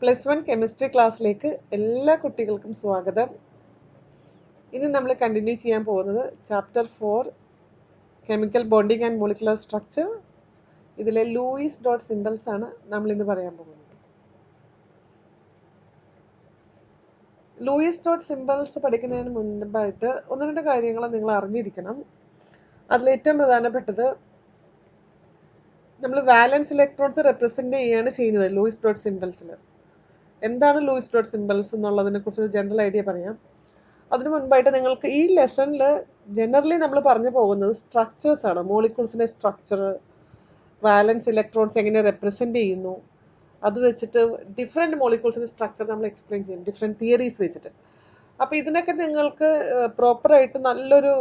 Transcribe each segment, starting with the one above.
+1 chemistry ക്ലാസ്സിലേക്ക് എല്ലാ കുട്ടികൾക്കും സ്വാഗതം. ഇനി നമ്മൾ കണ്ടിന്യൂ ചെയ്യാൻ പോകുന്നത് chapter 4 chemical bonding and molecular structure. ഇതിലെ ലൂയിസ് ഡോട്ട് സിംബൽസ് ആണ് നമ്മൾ ഇന്ന് പറയാൻ പോകുന്നത്. ലൂയിസ് ഡോട്ട് സിംബൽസ് പഠിക്കുന്നതിന് മുൻപായിട്ട് ഒന്ന് രണ്ട് കാര്യങ്ങൾ നിങ്ങൾ അറിഞ്ഞിരിക്കണം. അതിലേറ്റവും പ്രധാനപ്പെട്ടത് നമ്മൾ വാലൻസ് ഇലക്ട്രോൺസ് റെപ്രസെന്റ് ചെയ്യാണ് ചെയ്യുന്നത് ലൂയിസ് ഡോട്ട് സിംബൽസിൽ. എന്താണ് ലൂയിസ് ഡോട്ട് സിംബൽസ് എന്നുള്ളതിനെ കുറിച്ചൊരു ജനറൽ ഐഡിയ പറയാം. അതിനു മുൻപായിട്ട് നിങ്ങൾക്ക് ഈ ലെസണിൽ ജനറലി നമ്മൾ പറഞ്ഞു പോകുന്നത് സ്ട്രക്ചേഴ്സ് ആണ്. മോളിക്യൂൾസിന്റെ സ്ട്രക്ചർ, വാലൻസ് ഇലക്ട്രോൺസ് എങ്ങനെ റെപ്രസെന്റ് ചെയ്യുന്നു, അത് വെച്ചിട്ട് ഡിഫറെൻറ്റ് മോളിക്യൂൾസിന്റെ സ്ട്രക്ചർ നമ്മൾ എക്സ്പ്ലെയിൻ ചെയ്യും ഡിഫറെൻറ്റ് തിയറീസ് വെച്ചിട്ട്. അപ്പോൾ ഇതിനൊക്കെ നിങ്ങൾക്ക് പ്രോപ്പറായിട്ട് നല്ലൊരു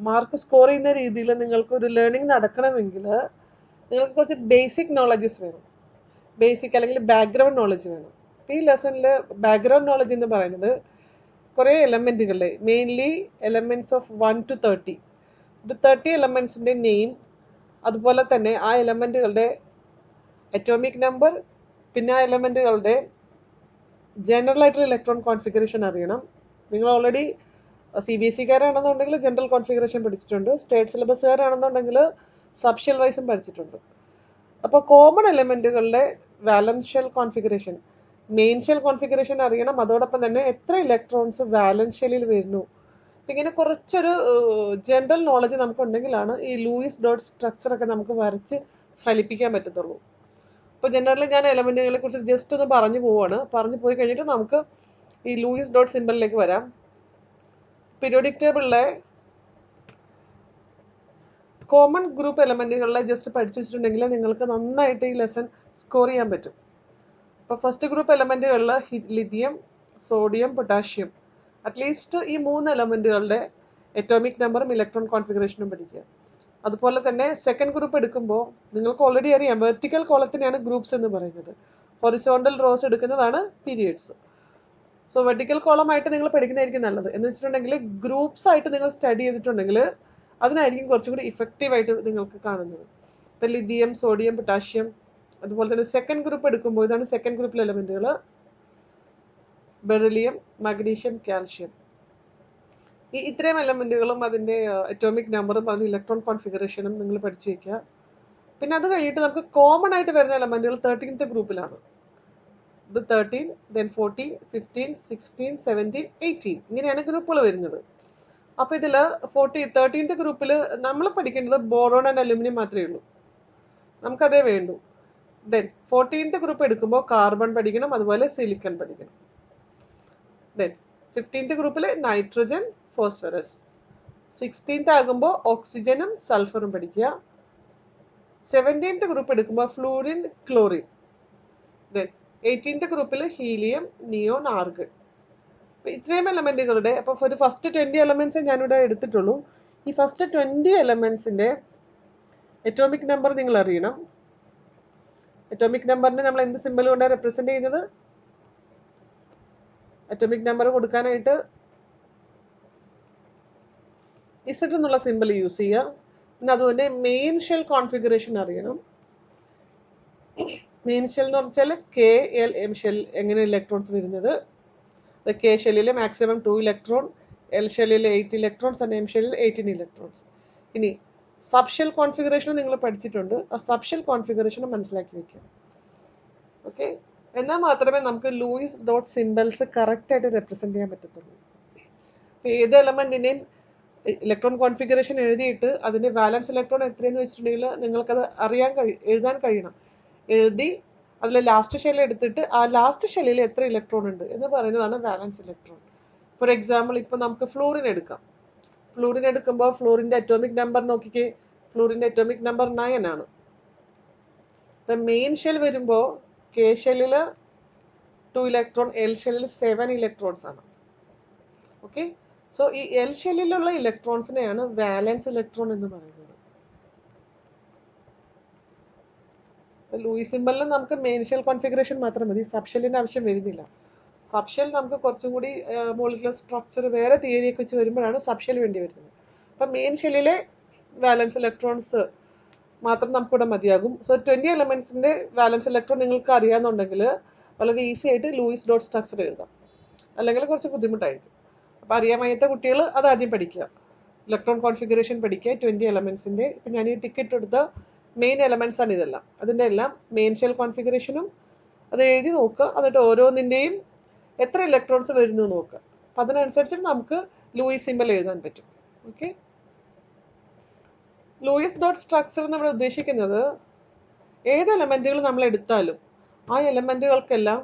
മാർക്ക് സ്കോർ ചെയ്യുന്ന രീതിയിൽ നിങ്ങൾക്കൊരു ലേണിംഗ് നടക്കണമെങ്കിൽ നിങ്ങൾക്ക് കുറച്ച് ബേസിക് നോളജസ് വേണം. ബേസിക് അല്ലെങ്കിൽ ബാക്ക്ഗ്രൗണ്ട് നോളജ് വേണം. ഈ ലെസണിൽ ബാക്ക്ഗ്രൗണ്ട് നോളജ് എന്ന് പറയുന്നത് കുറേ എലമെൻറ്റുകളുടെ മെയിൻലി എലമെൻറ്റ്സ് ഓഫ് 1 to 30 ഒരു 30 എലമെൻറ്റ്സിൻ്റെ നെയിം, അതുപോലെ തന്നെ ആ എലമെൻറ്റുകളുടെ അറ്റോമിക് നമ്പർ, പിന്നെ ആ എലമെൻറ്റുകളുടെ ജനറൽ ആയിട്ടുള്ള ഇലക്ട്രോൺ കോൺഫിഗറേഷൻ അറിയണം. നിങ്ങൾ ഓൾറെഡി CBSE-കാരാണെന്നുണ്ടെങ്കിൽ ജനറൽ കോൺഫിഗറേഷൻ പഠിച്ചിട്ടുണ്ട്. സ്റ്റേറ്റ് സിലബസുകാരാണെന്നുണ്ടെങ്കിൽ സബ്ഷെൽ വൈസും പഠിച്ചിട്ടുണ്ട്. അപ്പോൾ കോമൺ എലമെൻറ്റുകളുടെ valence shell configuration, main shell configuration അറിയണം. അതോടൊപ്പം തന്നെ എത്ര ഇലക്ട്രോൺസ് വാലൻസ് ഷെല്ലിൽ വരുന്നു. ഇങ്ങനെ കുറച്ചൊരു ജനറൽ നോളജ് നമുക്കുണ്ടെങ്കിലാണ് ഈ ലൂയിസ് ഡോട്ട് സ്ട്രക്ചറൊക്കെ നമുക്ക് വരച്ച് ഫലിപ്പിക്കാൻ പറ്റത്തുള്ളൂ. അപ്പോൾ ജനറലി ഞാൻ എലമെൻറ്റുകളെ കുറിച്ച് ജസ്റ്റ് ഒന്ന് പറഞ്ഞു പോവാണ്. പറഞ്ഞു പോയി കഴിഞ്ഞിട്ട് നമുക്ക് ഈ ലൂയിസ് ഡോട്ട് സിംബലിലേക്ക് വരാം. പീരിയോഡിക് ടേബിളിലെ കോമൺ ഗ്രൂപ്പ് എലമെൻറ്റുകളെ ജസ്റ്റ് പഠിച്ചു വെച്ചിട്ടുണ്ടെങ്കിൽ നിങ്ങൾക്ക് നന്നായിട്ട് ഈ ലെസൺ സ്കോർ ചെയ്യാൻ പറ്റും. അപ്പോൾ ഫസ്റ്റ് ഗ്രൂപ്പ് എലമെൻറ്റുകളിൽ ലിഥിയം, സോഡിയം, പൊട്ടാഷ്യം, അറ്റ്ലീസ്റ്റ് ഈ 3 എലമെൻറ്റുകളുടെ അറ്റോമിക് നമ്പറും ഇലക്ട്രോൺ കോൺഫിഗറേഷനും പഠിക്കുക. അതുപോലെ തന്നെ സെക്കൻഡ് ഗ്രൂപ്പ് എടുക്കുമ്പോൾ നിങ്ങൾക്ക് ഓൾറെഡി അറിയാം വെർട്ടിക്കൽ കോളത്തിനെയാണ് ഗ്രൂപ്പ്സ് എന്ന് പറയുന്നത്. ഹൊറിസോണ്ടൽ റോസ് എടുക്കുന്നതാണ് പീരിയഡ്സ്. സോ വെർട്ടിക്കൽ കോളമായിട്ട് നിങ്ങൾ പഠിക്കുന്നതായിരിക്കും നല്ലത്. എന്ന് വെച്ചിട്ടുണ്ടെങ്കിൽ ഗ്രൂപ്പ്സ് ആയിട്ട് നിങ്ങൾ സ്റ്റഡി ചെയ്തിട്ടുണ്ടെങ്കിൽ അതിനായിരിക്കും കുറച്ചും കൂടി ഇഫക്റ്റീവായിട്ട് നിങ്ങൾക്ക് കാണുന്നത്. ഇപ്പം ലിഥിയം, സോഡിയം, പൊട്ടാഷ്യം, അതുപോലെ തന്നെ സെക്കൻഡ് ഗ്രൂപ്പ് എടുക്കുമ്പോൾ ഇതാണ് സെക്കൻഡ് ഗ്രൂപ്പിലെ എലമെൻറ്റുകൾ: ബെറിലിയം, മഗ്നീഷ്യം, കാൽഷ്യം. ഇത്രയും എലമെൻറ്റുകളും അതിൻ്റെ അറ്റോമിക് നമ്പറും അതിൻ്റെ ഇലക്ട്രോൺ കോൺഫിഗറേഷനും നിങ്ങൾ പഠിച്ചു വയ്ക്കുക. പിന്നെ അത് കഴിഞ്ഞിട്ട് നമുക്ക് കോമൺ ആയിട്ട് വരുന്ന എലമെൻറ്റുകൾ 13th ഗ്രൂപ്പിലാണ്. ഇത് 13, then 14, 15, 16, 17, 18 ഇങ്ങനെയാണ് ഗ്രൂപ്പുകൾ വരുന്നത്. അപ്പോൾ ഇതിൽ 13th ഗ്രൂപ്പിൽ നമ്മൾ പഠിക്കേണ്ടത് ബോറോൺ ആൻഡ് അലുമിനിയം മാത്രമേ ഉള്ളൂ. നമുക്കതേ വേണ്ടൂ. ദെൻ 14th ഗ്രൂപ്പ് എടുക്കുമ്പോൾ കാർബൺ പഠിക്കണം, അതുപോലെ സിലിക്കൺ പഠിക്കണം. ദെൻ 15th ഗ്രൂപ്പിൽ നൈട്രജൻ, ഫോസ്ഫറസ്. 16th ആകുമ്പോൾ ഓക്സിജനും സൾഫറും പഠിക്കുക. 17th ഗ്രൂപ്പ് എടുക്കുമ്പോൾ ഫ്ലൂറിൻ, ക്ലോറിൻ. ദെൻ 18th ഗ്രൂപ്പിൽ ഹീലിയം, നിയോൺ, ആർഗൺ. അപ്പോൾ ഇത്രയും എലമെൻറ്റുകളുടെ അപ്പോൾ ഒരു ഫസ്റ്റ് 20 എലമെൻറ്റ്സേ ഞാനിവിടെ എടുത്തിട്ടുള്ളൂ. ഈ ഫസ്റ്റ് 20 എലമെൻറ്റ്സിൻ്റെ അറ്റോമിക് നമ്പർ നിങ്ങൾ അറിയണം. അറ്റോമിക് നമ്പറിനെ നമ്മൾ എന്ത് സിമ്പിൾ കൊണ്ടാണ് റെപ്രസെന്റ് ചെയ്യുന്നത്? അറ്റോമിക് നമ്പർ കൊടുക്കാനായിട്ട് ഇസഡ് എന്നുള്ള സിമ്പിൾ യൂസ് ചെയ്യുക. പിന്നെ അതുപോലെ മെയിൻ ഷെൽ കോൺഫിഗറേഷൻ അറിയണം. മെയിൻ ഷെൽ എന്ന് പറഞ്ഞാൽ KLM ഷെൽ എങ്ങനെ ഇലക്ട്രോൺസ് വരുന്നത്. കെ ഷെല്ലിൽ മാക്സിമം 2 ഇലക്ട്രോൺ, എൽ ഷെല്ലിൽ 8 ഇലക്ട്രോൺസ്, എം ഷെല്ലിൽ 18 ഇലക്ട്രോൺസ്. ഇനി സബ് ഷെൽ കോൺഫിഗറേഷൻ നിങ്ങൾ പഠിച്ചിട്ടുണ്ട്. ആ സബ് ഷെൽ കോൺഫിഗറേഷൻ മനസ്സിലാക്കി വെക്കുക. ഓക്കെ, എന്നാൽ മാത്രമേ നമുക്ക് ലൂയിസ് ഡോട്ട് സിംബൽസ് കറക്റ്റായിട്ട് റെപ്രസെന്റ് ചെയ്യാൻ പറ്റത്തുള്ളൂ. ഏത് എലമെന്റിനെയും ഇലക്ട്രോൺ കോൺഫിഗറേഷൻ എഴുതിയിട്ട് അതിൻ്റെ വാലൻസ് ഇലക്ട്രോൺ എത്രയെന്ന് വെച്ചിട്ടുണ്ടെങ്കിൽ നിങ്ങൾക്കത് എഴുതാൻ കഴിയണം. എഴുതി അതിൽ ലാസ്റ്റ് ഷെൽ എടുത്തിട്ട് ആ ലാസ്റ്റ് ഷെല്ലിൽ എത്ര ഇലക്ട്രോൺ ഉണ്ട് എന്ന് പറയുന്നതാണ് വാലൻസ് ഇലക്ട്രോൺ. ഫോർ എക്സാമ്പിൾ ഇപ്പോൾ നമുക്ക് ഫ്ലൂറിൻ എടുക്കാം. ഫ്ലൂറിൻ എടുക്കുമ്പോൾ ഫ്ലൂറിൻ്റെ അറ്റോമിക് നമ്പർ നോക്കിക്കേ. ഫ്ലൂറിൻ്റെ അറ്റോമിക് നമ്പർ 9 ആണ്. ഇപ്പം മെയിൻ ഷെൽ വരുമ്പോൾ കെ ഷെല്ലിൽ 2 ഇലക്ട്രോൺ, എൽ ഷെല്ലിൽ 7 ഇലക്ട്രോൺസ് ആണ്. ഓക്കെ, സോ ഈ എൽ ഷെല്ലിലുള്ള ഇലക്ട്രോൺസിനെയാണ് വാലൻസ് ഇലക്ട്രോൺ എന്ന് പറയുന്നത്. ലൂയിസ് സിംബലിൽ നമുക്ക് മെയിൻ ഷെൽ കോൺഫിഗറേഷൻ മാത്രം മതി, സബ് ഷെല്ലിൻ്റെ ആവശ്യം വരുന്നില്ല. സബ് ഷെൽ നമുക്ക് കുറച്ചും കൂടി മോളിക്കുലർ സ്ട്രക്ചർ വേറെ തിയറിയൊക്കെ വെച്ച് വരുമ്പോഴാണ് സബ് ഷെൽ വേണ്ടി വരുന്നത്. അപ്പം മെയിൻ ഷെല്ലിലെ വാലൻസ് ഇലക്ട്രോൺസ് മാത്രം നമുക്കിവിടെ മതിയാകും. സോ 20 എലമെൻറ്റ്സിൻ്റെ വാലൻസ് ഇലക്ട്രോൺ നിങ്ങൾക്ക് അറിയാമെന്നുണ്ടെങ്കിൽ വളരെ ഈസി ആയിട്ട് ലൂയിസ് ഡോട്ട് സ്ട്രക്ചർ എഴുതാം. അല്ലെങ്കിൽ കുറച്ച് ബുദ്ധിമുട്ടായിരിക്കും. അപ്പോൾ അറിയാൻ വയ്യാത്ത കുട്ടികൾ അത് ആദ്യം പഠിക്കുക. ഇലക്ട്രോൺ കോൺഫിഗറേഷൻ പഠിക്കുക 20 എലമെൻസിൻ്റെ. ഇപ്പം ഞാൻ ഈ ടിക്കറ്റ് എടുത്ത മെയിൻ എലമെൻസ് ആണ് ഇതെല്ലാം. അതിൻ്റെ എല്ലാം മെയിൻ ഷെൽ കോൺഫിഗറേഷനും അത് എഴുതി നോക്കുക. എന്നിട്ട് ഓരോന്നിൻ്റെയും എത്ര ഇലക്ട്രോൺസ് വരുന്നു നോക്കുക. അപ്പം അതിനനുസരിച്ച് നമുക്ക് ലൂയിസ് സിമ്പൽ എഴുതാൻ പറ്റും. ഓക്കെ, ലൂയിസ് ഡോട്ട് സ്ട്രക്ചർ നമ്മൾ ഉദ്ദേശിക്കുന്നത് ഏത് എലമെൻറ്റുകൾ നമ്മൾ എടുത്താലും ആ എലമെൻറ്റുകൾക്കെല്ലാം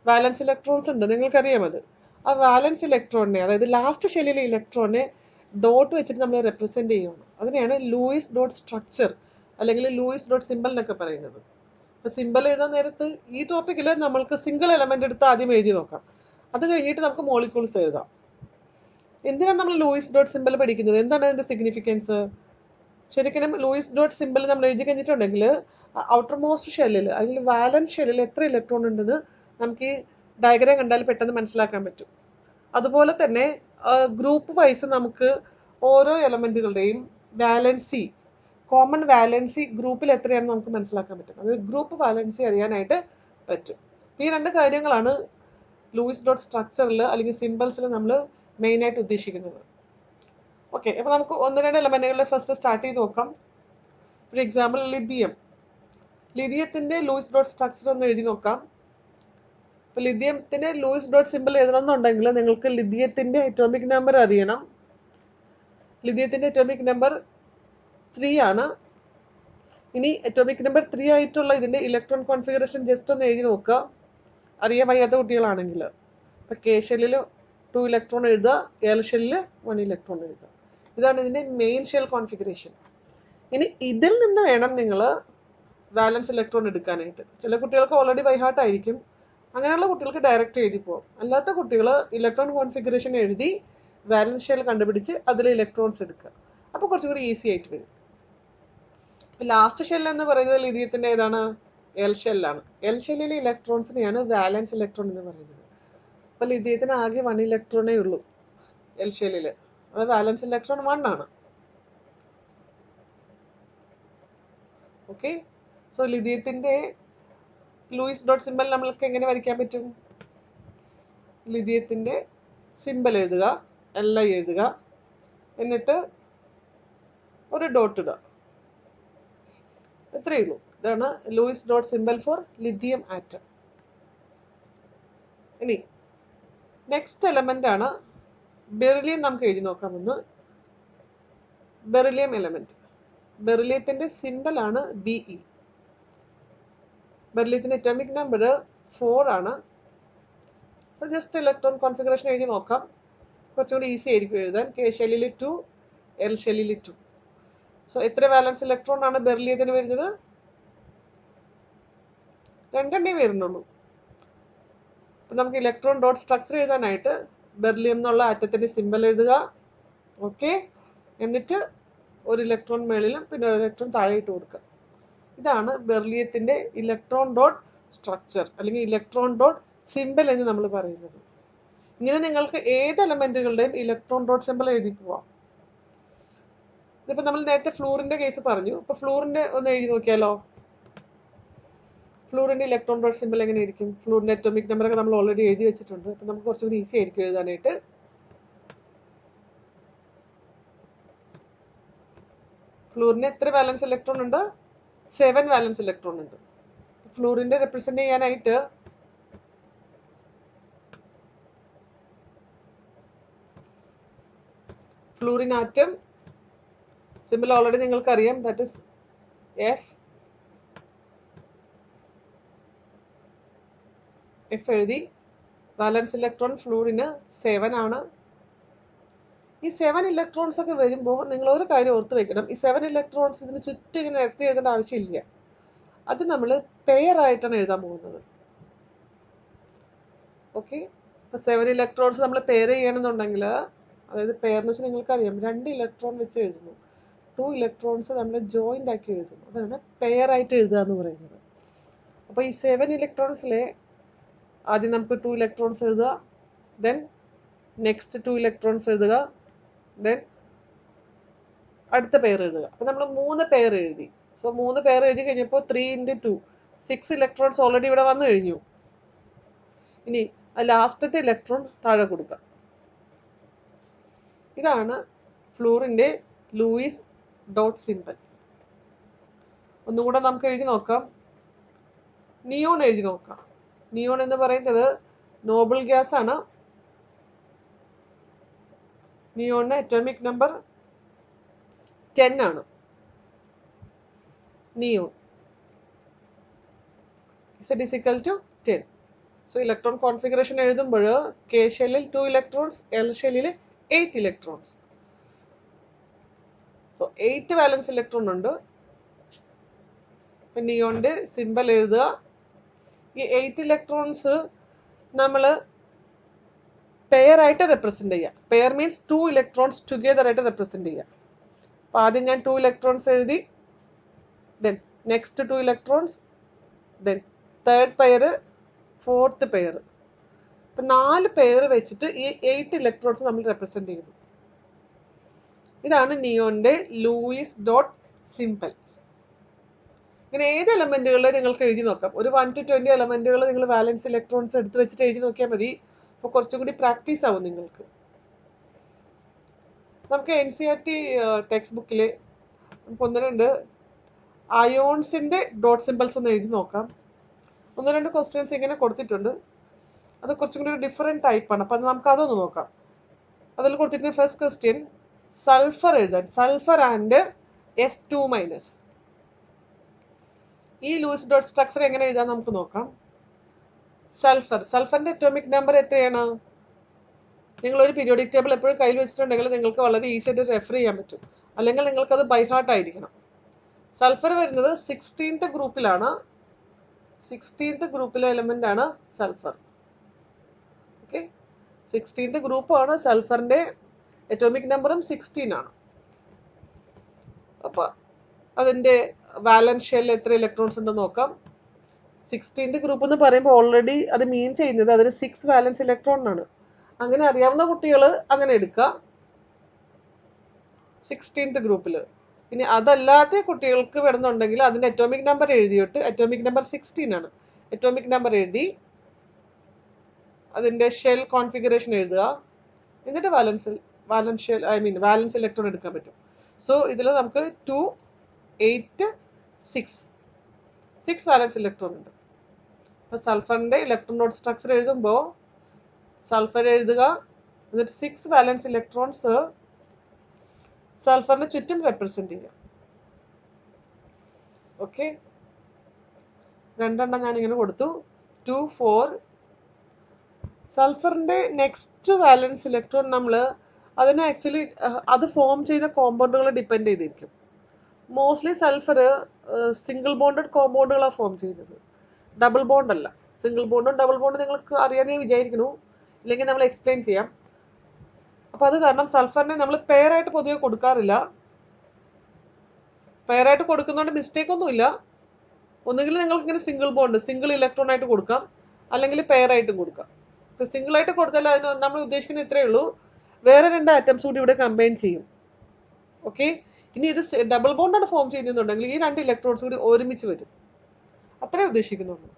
വാലൻസ് ഇലക്ട്രോൺസ് ഉണ്ട്, നിങ്ങൾക്കറിയാം അത്. ആ വാലൻസ് ഇലക്ട്രോണിനെ, അതായത് ലാസ്റ്റ് ഷെല്ലിലെ ഇലക്ട്രോണിനെ ഡോട്ട് വെച്ചിട്ട് നമ്മൾ റെപ്രസെൻറ്റ് ചെയ്യുകയാണ്. അതിനെയാണ് ലൂയിസ് ഡോട്ട് സ്ട്രക്ചർ അല്ലെങ്കിൽ ലൂയിസ് ഡോട്ട് സിമ്പൽ എന്നൊക്കെ പറയുന്നത്. അപ്പോൾ സിമ്പൽ എഴുതാൻ നേരത്ത് ഈ ടോപ്പിക്കിൽ നമ്മൾക്ക് സിംഗിൾ എലമെൻ്റ് എടുത്ത് ആദ്യം എഴുതി നോക്കാം. അത് കഴിഞ്ഞിട്ട് നമുക്ക് മോളിക്യൂൾസ് എഴുതാം. എന്തിനാണ് നമ്മൾ ലൂയിസ് ഡോട്ട് സിമ്പൽ പഠിക്കുന്നത്? എന്താണ് അതിൻ്റെ സിഗ്നിഫിക്കൻസ്? ശരിക്കും ലൂയിസ് ഡോട്ട് സിമ്പൽ നമ്മൾ എഴുതി കഴിഞ്ഞിട്ടുണ്ടെങ്കിൽ ഔട്ടർ മോസ്റ്റ് ഷെല്ലിൽ അല്ലെങ്കിൽ വാലൻസ് ഷെല്ലിൽ എത്ര ഇലക്ട്രോൺ ഉണ്ടെന്ന് നമുക്ക് ഈ ഡയഗ്രാം കണ്ടാൽ പെട്ടെന്ന് മനസ്സിലാക്കാൻ പറ്റും. അതുപോലെ തന്നെ ഗ്രൂപ്പ് വൈസ് നമുക്ക് ഓരോ എലമെൻറ്റുകളുടെയും വാലൻസി, കോമൺ വാലൻസി ഗ്രൂപ്പിൽ എത്രയാണെന്ന് നമുക്ക് മനസ്സിലാക്കാൻ പറ്റും. അത് ഗ്രൂപ്പ് വാലൻസി അറിയാനായിട്ട് പറ്റും. ഈ രണ്ട് കാര്യങ്ങളാണ് ലൂയിസ് ഡോട്ട് സ്ട്രക്ചറിൽ അല്ലെങ്കിൽ സിമ്പിൾസിൽ നമ്മൾ മെയിനായിട്ട് ഉദ്ദേശിക്കുന്നത്. ഓക്കെ, അപ്പോൾ നമുക്ക് ഒന്ന് രണ്ട് എലമെൻറ്റുകളുടെ ഫസ്റ്റ് സ്റ്റാർട്ട് ചെയ്ത് നോക്കാം. ഫോർ എക്സാമ്പിൾ ലിഥിയത്തിൻ്റെ ലൂയിസ് ഡോട്ട് സ്ട്രക്ചർ ഒന്ന് എഴുതി നോക്കാം. അപ്പോൾ ലിഥിയത്തിൻ്റെ ലൂയിസ് ഡോട്ട് സിമ്പിൾ എഴുതണമെന്നുണ്ടെങ്കിൽ നിങ്ങൾക്ക് ലിഥിയത്തിൻ്റെ അറ്റോമിക് നമ്പർ അറിയണം. ലിഥിയത്തിൻ്റെ അറ്റോമിക് നമ്പർ 3 ആണ്. ഇനി അറ്റോമിക് നമ്പർ 3 ആയിട്ടുള്ള ഇതിൻ്റെ ഇലക്ട്രോൺ കോൺഫിഗറേഷൻ ജസ്റ്റ് ഒന്ന് എഴുതി നോക്കുക, അറിയാൻ വയ്യാത്ത കുട്ടികളാണെങ്കിൽ. അപ്പോൾ കെ ഷെല്ലിൽ 2 ഇലക്ട്രോൺ എഴുതുക, എൽ ഷെല്ലിൽ 1 ഇലക്ട്രോൺ എഴുതുക. ഇതാണ് ഇതിൻ്റെ മെയിൻ ഷെൽ കോൺഫിഗറേഷൻ. ഇനി ഇതിൽ നിന്ന് വേണം നിങ്ങൾ വാലൻസ് ഇലക്ട്രോൺ എടുക്കാനായിട്ട്. ചില കുട്ടികൾക്ക് ഓൾറെഡി ബൈ ഹാർട്ട് ആയിരിക്കും, അങ്ങനെയുള്ള കുട്ടികൾക്ക് ഡയറക്റ്റ് എഴുതി പോകും. അല്ലാത്ത കുട്ടികൾ ഇലക്ട്രോൺ കോൺഫിഗറേഷൻ എഴുതി വാലൻസ് ഷെൽ കണ്ടുപിടിച്ച് അതിൽ ഇലക്ട്രോൺസ് എടുക്കുക. അപ്പോൾ കുറച്ചും കൂടി ഈസി ആയിട്ട് വരും. ലാസ്റ്റ് ഷെൽ എന്ന് പറയുന്നത് ലിഥിയത്തിൻ്റെ ഏതാണ്? എൽ ഷെല്ലാണ്. എൽ ഷെല്ലിലെ ഇലക്ട്രോൺസിനെയാണ് വാലൻസ് ഇലക്ട്രോൺ എന്ന് പറയുന്നത്. അപ്പോൾ ലിഥിയത്തിന് ആകെ 1 ഇലക്ട്രോണേ ഉള്ളൂ എൽ ഷെല്ലിൽ. അത് വാലൻസ് ഇലക്ട്രോൺ 1 ആണ്. ഓക്കെ, സോ ലിഥിയത്തിൻ്റെ ലൂയിസ് ഡോട്ട് സിമ്പൽ നമ്മൾക്ക് എങ്ങനെ വരയ്ക്കാൻ പറ്റും? ലിഥിയത്തിൻ്റെ സിമ്പൽ എഴുതുക, Li എഴുതുക, എന്നിട്ട് ഒരു ഡോട്ട് ഇടുക. ഇത്രയേ ഉള്ളൂ. ഇതാണ് Lewis dot symbol for lithium atom. ഇനി നെക്സ്റ്റ് എലമെൻ്റ് ആണ് ബെറിലിയം. നമുക്ക് എഴുതി നോക്കാമെന്ന്. ബെറിലിയം എലമെൻറ്റ്, ബെറിലിയത്തിൻ്റെ സിമ്പലാണ് Be. ബെറിലിയത്തിൻ്റെ അറ്റോമിക് നമ്പർ 4 ആണ്. സോ ജസ്റ്റ് ഇലക്ട്രോൺ കോൺഫിഗറേഷൻ എഴുതി നോക്കാം, കുറച്ചുകൂടി ഈസി ആയിരിക്കും എഴുതാൻ. കെ ഷെല്ലിൽ 2, എൽ ഷെല്ലിൽ 2. സോ എത്ര വാലൻസ് ഇലക്ട്രോൺ ആണ് ബെറിലിയത്തിന് വരുന്നത്? 2 വരുന്നുള്ളൂ. അപ്പം നമുക്ക് ഇലക്ട്രോൺ ഡോട്ട് സ്ട്രക്ചർ എഴുതാനായിട്ട് ബെറിലിയം എന്നുള്ള ആറ്റത്തിൻ്റെ സിമ്പൽ എഴുതുക. ഓക്കെ, എന്നിട്ട് ഒരു ഇലക്ട്രോൺ മേളിലും പിന്നെ ഒരു ഇലക്ട്രോൺ താഴെ ഇട്ട് കൊടുക്കുക. ഇതാണ് ബെറിലിയത്തിൻ്റെ ഇലക്ട്രോൺ ഡോട്ട് സ്ട്രക്ചർ അല്ലെങ്കിൽ ഇലക്ട്രോൺ ഡോട്ട് സിമ്പൽ എന്ന് നമ്മൾ പറയുന്നത്. ഇങ്ങനെ നിങ്ങൾക്ക് ഏത് എലമെൻറ്റുകളുടെയും ഇലക്ട്രോൺ ഡോട്ട് സിമ്പൽ എഴുതി പോവാം. ഇതിപ്പോൾ നമ്മൾ നേരത്തെ ഫ്ലൂറിൻ്റെ കേസ് പറഞ്ഞു. ഇപ്പോൾ ഫ്ലൂറിൻ്റെ ഒന്ന് എഴുതി നോക്കിയാലോ. ഫ്ലൂറിൻ്റെ ഇലക്ട്രോൺ ഡോട്ട് സിമ്പൽ എങ്ങനെ ആയിരിക്കും? ഫ്ലൂറിൻ്റെ അറ്റോമിക് നമ്പറൊക്കെ നമ്മൾ ഓൾറെഡി എഴുതി വെച്ചിട്ടുണ്ട്. അപ്പം നമുക്ക് കുറച്ചുകൂടി ഈസി ആയിരിക്കും എഴുതാനായിട്ട്. ഫ്ലൂറിന് എത്ര വാലൻസ് ഇലക്ട്രോൺ ഉണ്ട്? 7 വാലൻസ് ഇലക്ട്രോൺ ഉണ്ട്. ഫ്ലൂറിൻ്റെ റെപ്രസെൻ്റ് ചെയ്യാനായിട്ട് ഫ്ലൂറിൻ ആറ്റം സിമ്പൽ ഓൾറെഡി നിങ്ങൾക്കറിയാം, ദാറ്റ് ഇസ് എഫ് എഴുതി. വാലൻസ് ഇലക്ട്രോൺ ഫ്ലൂറിന് 7 ആണ്. ഈ 7 ഇലക്ട്രോൺസ് ഒക്കെ വരുമ്പോൾ നിങ്ങൾ ഒരു കാര്യം ഓർത്ത് വെക്കണം. ഈ 7 ഇലക്ട്രോൺസ് ഇതിന് ചുറ്റും ഇങ്ങനെ നിരത്തി എഴുതേണ്ട ആവശ്യമില്ല. അത് നമ്മൾ പെയർ ആയിട്ടാണ് എഴുതാൻ പോകുന്നത്. ഓക്കെ, അപ്പോൾ 7 ഇലക്ട്രോൺസ് നമ്മൾ പെയർ ചെയ്യണമെന്നുണ്ടെങ്കിൽ, അതായത് പെയർ എന്ന് വെച്ചാൽ നിങ്ങൾക്കറിയാം 2 ഇലക്ട്രോൺ വെച്ച് എഴുതുന്നു, 2 ഇലക്ട്രോൺസ് നമ്മൾ ജോയിൻ്റ് ആക്കി എഴുതുന്നു. അതാണ് പെയർ ആയിട്ട് എഴുതുക എന്ന് പറയുന്നത്. അപ്പോൾ ഈ 7 ഇലക്ട്രോൺസിലെ ആദ്യം നമുക്ക് 2 ഇലക്ട്രോൺസ് എഴുതുക, ദെൻ നെക്സ്റ്റ് 2 ഇലക്ട്രോൺസ് എഴുതുക, ദെൻ അടുത്ത പെയർ എഴുതുക. അപ്പോൾ നമ്മൾ 3 പെയർ എഴുതി. സോ 3 പെയർ എഴുതി കഴിഞ്ഞപ്പോൾ 3 × 2 6 ഇലക്ട്രോൺസ് ഓൾറെഡി ഇവിടെ വന്നു കഴിഞ്ഞു. ഇനി ലാസ്റ്റത്തെ ഇലക്ട്രോൺ താഴെ കൊടുക്കാം. ഇതാണ് ഫ്ലൂറിൻ്റെ ലൂയിസ് ഡോട്ട് സിമ്പൽ. ഒന്നുകൂടെ നമുക്ക് എഴുതി നോക്കാം. നിയോൺ എഴുതി നോക്കാം. നിയോൺ എന്ന് പറയുന്നത് നോബിൾ ഗ്യാസ് ആണ്. നിയോണിന് അറ്റോമിക് നമ്പർ 10 ആണ്. Neon Z is equal to 10. So electron configuration എഴുതുമ്പോൾ കെ ഷെല്ലിൽ 2 ഇലക്ട്രോൺസ്, എൽ ഷെല്ലിൽ 8 ഇലക്ട്രോൺസ്. സോ 8 വാലൻസ് ഇലക്ട്രോൺ ഉണ്ട്. നിയോണിൻ്റെ സിമ്പൽ എഴുതുക. ഈ 8 ഇലക്ട്രോൺസ് നമ്മൾ പെയർ ആയിട്ട് റെപ്രസെൻ്റ് ചെയ്യുക. പെയർ മീൻസ് 2 ഇലക്ട്രോൺസ് ടുഗെദർ ആയിട്ട് റെപ്രസെൻ്റ് ചെയ്യുക. അപ്പോൾ ആദ്യം ഞാൻ 2 ഇലക്ട്രോൺസ് എഴുതി, then next 2 electrons, then third pair, fourth pair. ഇപ്പം 4 പെയർ വെച്ചിട്ട് ഈ 8 ഇലക്ട്രോൺസ് നമ്മൾ റെപ്രസെൻ്റ് ചെയ്തു. ഇതാണ് നിയോണിൻ്റെ ലൂയിസ് ഡോട്ട് സിമ്പൽ. ഇങ്ങനെ ഏത് എലമെൻറ്റുകൾ നിങ്ങൾക്ക് എഴുതി നോക്കാം. ഒരു 1 to 20 എലമെൻറ്റുകൾ നിങ്ങൾ വാലൻസ് ഇലക്ട്രോൺസ് എടുത്ത് വെച്ചിട്ട് എഴുതി നോക്കിയാൽ മതി. അപ്പോൾ കുറച്ചും കൂടി പ്രാക്ടീസ് ആവും നിങ്ങൾക്ക്. നമുക്ക് NCERT ടെക്സ്റ്റ് ബുക്കിൽ നമുക്ക് 1-2 അയോൺസിൻ്റെ ഡോട്ട് സിമ്പിൾസ് ഒന്ന് എഴുതി നോക്കാം. 1-2 ക്വസ്റ്റ്യൻസ് ഇങ്ങനെ കൊടുത്തിട്ടുണ്ട്. അത് കുറച്ചും കൂടി ഒരു ഡിഫറെൻറ്റ് ടൈപ്പാണ്. അപ്പോൾ അത് നമുക്ക് അതൊന്ന് നോക്കാം. അതിൽ കൊടുത്തിരിക്കുന്ന ഫസ്റ്റ് ക്വസ്റ്റ്യൻ, സൾഫർ എഴുതാൻ. Sulphur and S2-. ഈ ലൂയിസ് ഡോട്ട് സ്ട്രക്ചർ എങ്ങനെ എഴുതാൻ നമുക്ക് നോക്കാം. സൾഫറിൻ്റെ അറ്റോമിക് നമ്പർ എത്രയാണ്? നിങ്ങളൊരു പീരിയോഡിക് ടേബിൾ എപ്പോഴും കയ്യിൽ വെച്ചിട്ടുണ്ടെങ്കിൽ നിങ്ങൾക്ക് വളരെ ഈസി ആയിട്ട് റെഫർ ചെയ്യാൻ പറ്റും. അല്ലെങ്കിൽ നിങ്ങൾക്കത് ബൈ ഹാർട്ട് ആയിരിക്കണം. സൾഫർ വരുന്നത് 16th ഗ്രൂപ്പിലാണ്. 16th ഗ്രൂപ്പിലെ എലമെൻ്റ് ആണ് സൾഫർ. ഓക്കെ, 16th ഗ്രൂപ്പാണ്. സൾഫറിൻ്റെ അറ്റോമിക് നമ്പറും 16 ആണ്. അപ്പോൾ അതിൻ്റെ വാലൻസ് ഷെല്ലിൽ എത്ര ഇലക്ട്രോൺസ് ഉണ്ടെന്ന് നോക്കാം. 16th ഗ്രൂപ്പ് എന്ന് പറയുമ്പോൾ ഓൾറെഡി അത് മീൻ ചെയ്യുന്നത് അതിന് 6 വാലൻസ് ഇലക്ട്രോൺ ആണ്. അങ്ങനെ അറിയാവുന്ന കുട്ടികൾ അങ്ങനെ എടുക്കുക 16th ഗ്രൂപ്പിൽ. ഇനി അതല്ലാത്ത കുട്ടികൾക്ക് വേണമെന്നുണ്ടെങ്കിൽ അതിൻ്റെ അറ്റോമിക് നമ്പർ എഴുതിയിട്ട്, അറ്റോമിക് നമ്പർ 16 ആണ്, അറ്റോമിക് നമ്പർ എഴുതി അതിൻ്റെ ഷെൽ കോൺഫിഗറേഷൻ എഴുതുക. എന്നിട്ട് വാലൻസ് ഇലക്ട്രോൺ എടുക്കാൻ പറ്റും. സോ ഇതിൽ നമുക്ക് 2, 8, 6 വാലൻസ് ഇലക്ട്രോൺ ഉണ്ട്. അപ്പോൾ സൾഫറിൻ്റെ ഇലക്ട്രോൺ ഡോട്ട് സ്ട്രക്ചർ എഴുതുമ്പോൾ സൾഫർ എഴുതുക, എന്നിട്ട് 6 വാലൻസ് ഇലക്ട്രോൺസ് സൾഫറിന് ചുറ്റും റെപ്രസെൻ്റ് ചെയ്യുക. ഓക്കെ, 2 എണ്ണം ഞാനിങ്ങനെ കൊടുത്തു. 2, 4. സൾഫറിൻ്റെ നെക്സ്റ്റ് വാലൻസ് ഇലക്ട്രോൺ നമ്മൾ അതിനെ ആക്ച്വലി അത് ഫോം ചെയ്യുന്ന കോമ്പൗണ്ടുകളെ ഡിപ്പെൻഡ് ചെയ്തിരിക്കും. മോസ്റ്റ്ലി സൾഫർ സിംഗിൾ ബോണ്ടഡ് കോമ്പൗണ്ടുകളാണ് ഫോം ചെയ്യുന്നത്, ഡബിൾ ബോണ്ട് അല്ല. സിംഗിൾ ബോണ്ടും ഡബിൾ ബോണ്ടും നിങ്ങൾക്ക് അറിയാനേ വിചാരിക്കുന്നു, ഇല്ലെങ്കിൽ നമ്മൾ എക്സ്പ്ലെയിൻ ചെയ്യാം. അപ്പോൾ അത് കാരണം സൾഫറിനെ നമ്മൾ പെയറായിട്ട് പൊതുവെ കൊടുക്കാറില്ല. പെയറായിട്ട് കൊടുക്കുന്നതുകൊണ്ട് മിസ്റ്റേക്ക് ഒന്നുമില്ല. ഒന്നുകിൽ നിങ്ങൾക്ക് ഇങ്ങനെ സിംഗിൾ ബോണ്ട്, സിംഗിൾ ഇലക്ട്രോൺ ആയിട്ട് കൊടുക്കാം, അല്ലെങ്കിൽ പെയറായിട്ടും കൊടുക്കാം. ഇപ്പോൾ സിംഗിളായിട്ട് കൊടുത്താൽ അതിന് നമ്മൾ ഉദ്ദേശിക്കുന്നത് ഇത്രയേ ഉള്ളൂ, വേറെ 2 ആറ്റംസ് കൂടി ഇവിടെ കമ്പൈൻ ചെയ്യും. ഓക്കെ, ഇനി ഇത് ഡബിൾ ബോണ്ടാണ് ഫോം ചെയ്യുന്നുണ്ടെങ്കിൽ ഈ 2 ഇലക്ട്രോൺസ് കൂടി ഒരുമിച്ച് വരും, അത്രേ ഉദ്ദേശിക്കുന്നുള്ളൂ.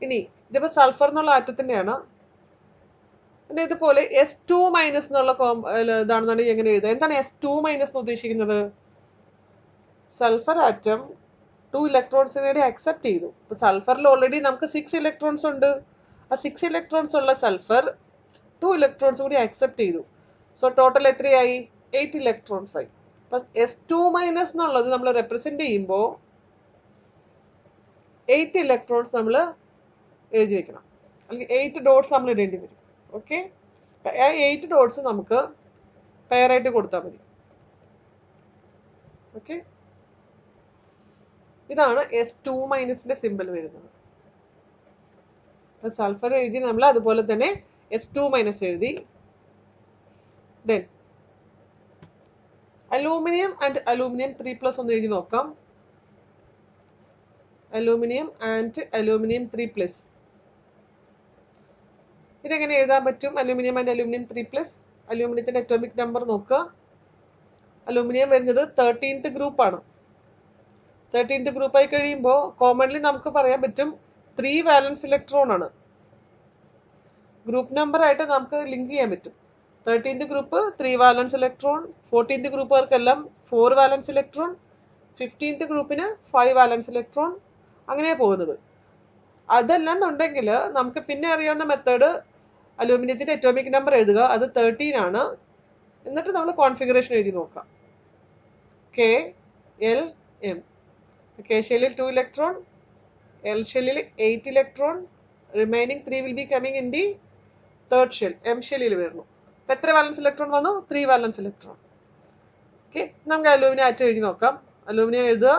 ഇനി ഇതിപ്പോൾ സൾഫർ എന്നുള്ള ആറ്റത്തിൻ്റെയാണ്. പിന്നെ ഇതുപോലെ S2- എന്നുള്ള ഇതാണെന്നുണ്ടെങ്കിൽ എങ്ങനെ എഴുതുക? എന്താണ് S2- എന്ന് ഉദ്ദേശിക്കുന്നത്? സൾഫർ ആറ്റം 2 ഇലക്ട്രോൺസിനെ അക്സെപ്റ്റ് ചെയ്തു. ഇപ്പോൾ സൾഫറിൽ ഓൾറെഡി നമുക്ക് 6 ഇലക്ട്രോൺസ് ഉണ്ട്. ആ 6 ഇലക്ട്രോൺസ് ഉള്ള സൾഫർ 2 ഇലക്ട്രോൺസ് കൂടി അക്സെപ്റ്റ് ചെയ്തു. സോ ടോട്ടൽ എത്രയായി? 8 ഇലക്ട്രോൺസ് ആയി. അപ്പം S2- എന്നുള്ളത് നമ്മൾ റെപ്രസെൻ്റ് ചെയ്യുമ്പോൾ 8 ഇലക്ട്രോൺസ് നമ്മൾ എഴുതി വെക്കണം, അല്ലെങ്കിൽ 8 ഡോട്ട്സ് നമ്മൾ ഇടേണ്ടി വരും. ഓക്കെ, ആ 8 ഡോട്ട്സ് നമുക്ക് പെയറായിട്ട് കൊടുത്താൽ മതി. ഓക്കെ, ഇതാണ് S2- സിമ്പിൾ വരുന്നത്. സൾഫർ എഴുതി നമ്മൾ അതുപോലെ തന്നെ S2- എഴുതി. ദെൻ അലൂമിനിയം ആൻഡ് അലൂമിനിയം 3+ ഒന്ന് എഴുതി നോക്കാം. Aluminium and aluminium 3+. ഇതെങ്ങനെ എഴുതാൻ പറ്റും? Aluminium and aluminium 3+. അലൂമിനിയത്തിൻ്റെ അറ്റോമിക് നമ്പർ നോക്കുക. അലൂമിനിയം വരുന്നത് 13th ഗ്രൂപ്പാണ്. 13th ഗ്രൂപ്പായി കഴിയുമ്പോൾ കോമൺലി നമുക്ക് പറയാൻ പറ്റും 3 വാലൻസ് ഇലക്ട്രോൺ ആണ്. ഗ്രൂപ്പ് നമ്പർ ആയിട്ട് നമുക്ക് ലിങ്ക് ചെയ്യാൻ പറ്റും. 13th group 3 വാലൻസ് electron, 14th ഗ്രൂപ്പുകാർക്കെല്ലാം 4 വാലൻസ് electron, 15th ഗ്രൂപ്പിന് 5 വാലൻസ് ഇലക്ട്രോൺ, അങ്ങനെയാണ് പോകുന്നത്. അതല്ലെന്നുണ്ടെങ്കിൽ നമുക്ക് പിന്നെ അറിയാവുന്ന മെത്തേഡ് അലൂമിനിയത്തിൻ്റെ അറ്റോമിക് നമ്പർ എഴുതുക, അത് 13 ആണ്. എന്നിട്ട് നമ്മൾ കോൺഫിഗറേഷൻ എഴുതി നോക്കാം. K L M. കെ ഷെല്ലിൽ 2 ഇലക്ട്രോൺ, എൽ ഷെല്ലിൽ 8 electron, remaining 3 will be coming in the third shell, M ഷെല്ലിൽ വരുന്നു. അപ്പം എത്ര വാലൻസ് ഇലക്ട്രോൺ വന്നു? 3 വാലൻസ് ഇലക്ട്രോൺ. ഓക്കെ, നമുക്ക് അലൂമിനിയം ആറ്റം എഴുതി നോക്കാം. അലൂമിനിയം എഴുതുക.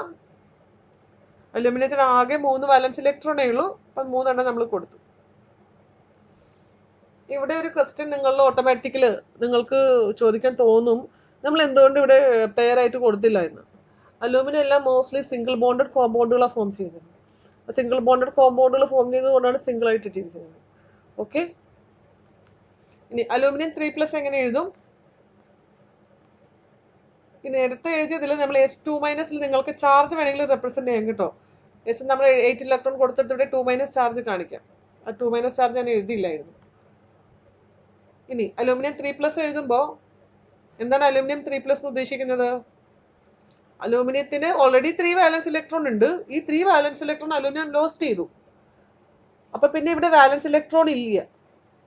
അലൂമിനിയത്തിന് ആകെ 3 വാലൻസ് ഇലക്ട്രോണേ ഉള്ളൂ. അപ്പം 3 എണ്ണം നമ്മൾ കൊടുത്തു. ഇവിടെ ഒരു ക്വസ്റ്റ്യൻ നിങ്ങളുടെ ഓട്ടോമാറ്റിക്കല് നിങ്ങൾക്ക് ചോദിക്കാൻ തോന്നും, നമ്മൾ എന്തുകൊണ്ട് ഇവിടെ പെയർ ആയിട്ട് കൊടുത്തില്ല എന്ന്. അലൂമിനിയം എല്ലാം മോസ്റ്റ്ലി സിംഗിൾ ബോണ്ടഡ് കോമ്പൗണ്ടുകളാണ് ഫോം ചെയ്യുന്നത്. സിംഗിൾ ബോണ്ടഡ് കോമ്പൗണ്ടുകൾ ഫോം ചെയ്തുകൊണ്ടാണ് സിംഗിൾ ആയിട്ട് ഇട്ടിരിക്കുന്നത്. ഓക്കെ, ഇനി അലൂമിനിയം 3+ എങ്ങനെ എഴുതും? ഈ നേരത്തെ എഴുതിയതിൽ നമ്മൾ S2- നിങ്ങൾക്ക് ചാർജ് വേണമെങ്കിൽ റെപ്രസെന്റ് ചെയ്യാം കേട്ടോ. എസ് നമ്മൾ 8 ഇലക്ട്രോൺ കൊടുത്തിട്ട് ഇവിടെ 2- ചാർജ് കാണിക്കാം. ആ 2- ചാർജ് ഞാൻ എഴുതിയില്ലായിരുന്നു. ഇനി അലൂമിനിയം 3+ എഴുതുമ്പോൾ എന്താണ് അലൂമിനിയം 3+ എന്ന് ഉദ്ദേശിക്കുന്നത്? അലൂമിനിയത്തിന് ഓൾറെഡി 3 വാലൻസ് ഇലക്ട്രോൺ ഉണ്ട്. ഈ 3 വാലൻസ് ഇലക്ട്രോൺ അലൂമിനിയം ലോസ്റ്റ് ചെയ്തു. അപ്പൊ പിന്നെ ഇവിടെ വാലൻസ് ഇലക്ട്രോൺ ഇല്ല.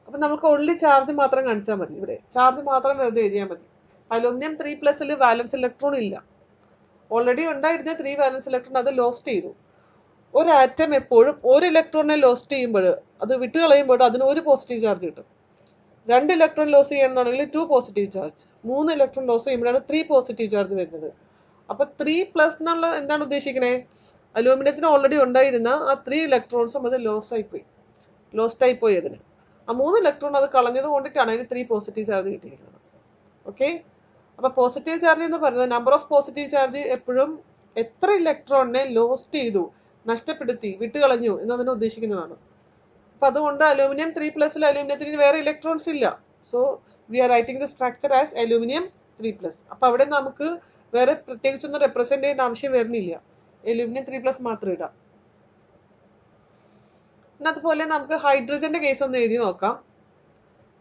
അപ്പൊ നമുക്ക് ഓൺലി ചാർജ് മാത്രം കാണിച്ചാൽ മതി. ഇവിടെ ചാർജ് മാത്രം വെറുതെ എഴുതിയാൽ മതി. അലൂമിനിയം 3+ൽ വാലൻസ് ഇലക്ട്രോൺ ഇല്ല. ഓൾറെഡി ഉണ്ടായിരുന്ന 3 വാലൻസ് ഇലക്ട്രോൺ അത് ലോസ്റ്റ് ചെയ്തു. ഒരു ആറ്റം എപ്പോഴും ഒരു ഇലക്ട്രോണിനെ ലോസ്റ്റ് ചെയ്യുമ്പോൾ, അത് വിട്ട് കളയുമ്പോൾ അതിന് ഒരു പോസിറ്റീവ് ചാർജ് കിട്ടും. 2 ഇലക്ട്രോൺ ലോസ് ചെയ്യണമെന്നുണ്ടെങ്കിൽ 2 പോസിറ്റീവ് ചാർജ്, 3 ഇലക്ട്രോൺ ലോസ് ചെയ്യുമ്പോഴാണ് 3 പോസിറ്റീവ് ചാർജ് വരുന്നത്. അപ്പൊ 3+ എന്നുള്ള എന്താണ് ഉദ്ദേശിക്കണേ? അലൂമിനിയത്തിന് ഓൾറെഡി ഉണ്ടായിരുന്ന ആ 3 ഇലക്ട്രോൺസും അത് ലോസ്റ്റ് ആയിപ്പോയി അതിന്. ആ 3 ഇലക്ട്രോൺ അത് കളഞ്ഞത് കൊണ്ടിട്ടാണ് അതിന് 3 പോസിറ്റീവ് ചാർജ് കിട്ടിയിരിക്കുന്നത്. ഓക്കെ, അപ്പൊ പോസിറ്റീവ് ചാർജ് എന്ന് പറയുന്നത് നമ്പർ ഓഫ് പോസിറ്റീവ് ചാർജ് എപ്പോഴും എത്ര ഇലക്ട്രോണിനെ ലോസ്റ്റ് ചെയ്തു, നഷ്ടപ്പെടുത്തി, വിട്ടുകളഞ്ഞു എന്നതിനെ ഉദ്ദേശിക്കുന്നതാണ്. അപ്പൊ അതുകൊണ്ട് അലൂമിനിയം 3+ൽ അലൂമിനിയത്തിന് വേറെ ഇലക്ട്രോൺസ് ഇല്ല. So we are writing the structure as aluminium 3+. അപ്പൊ അവിടെ നമുക്ക് വേറെ പ്രത്യേകിച്ചൊന്നും റെപ്രസെന്റ് ചെയ്യേണ്ട ആവശ്യം വരുന്നില്ല. അലൂമിനിയം 3+ മാത്രം ഇടാം. പിന്നെ അതുപോലെ നമുക്ക് ഹൈഡ്രജന്റെ കേസ് ഒന്ന് എഴുതി നോക്കാം.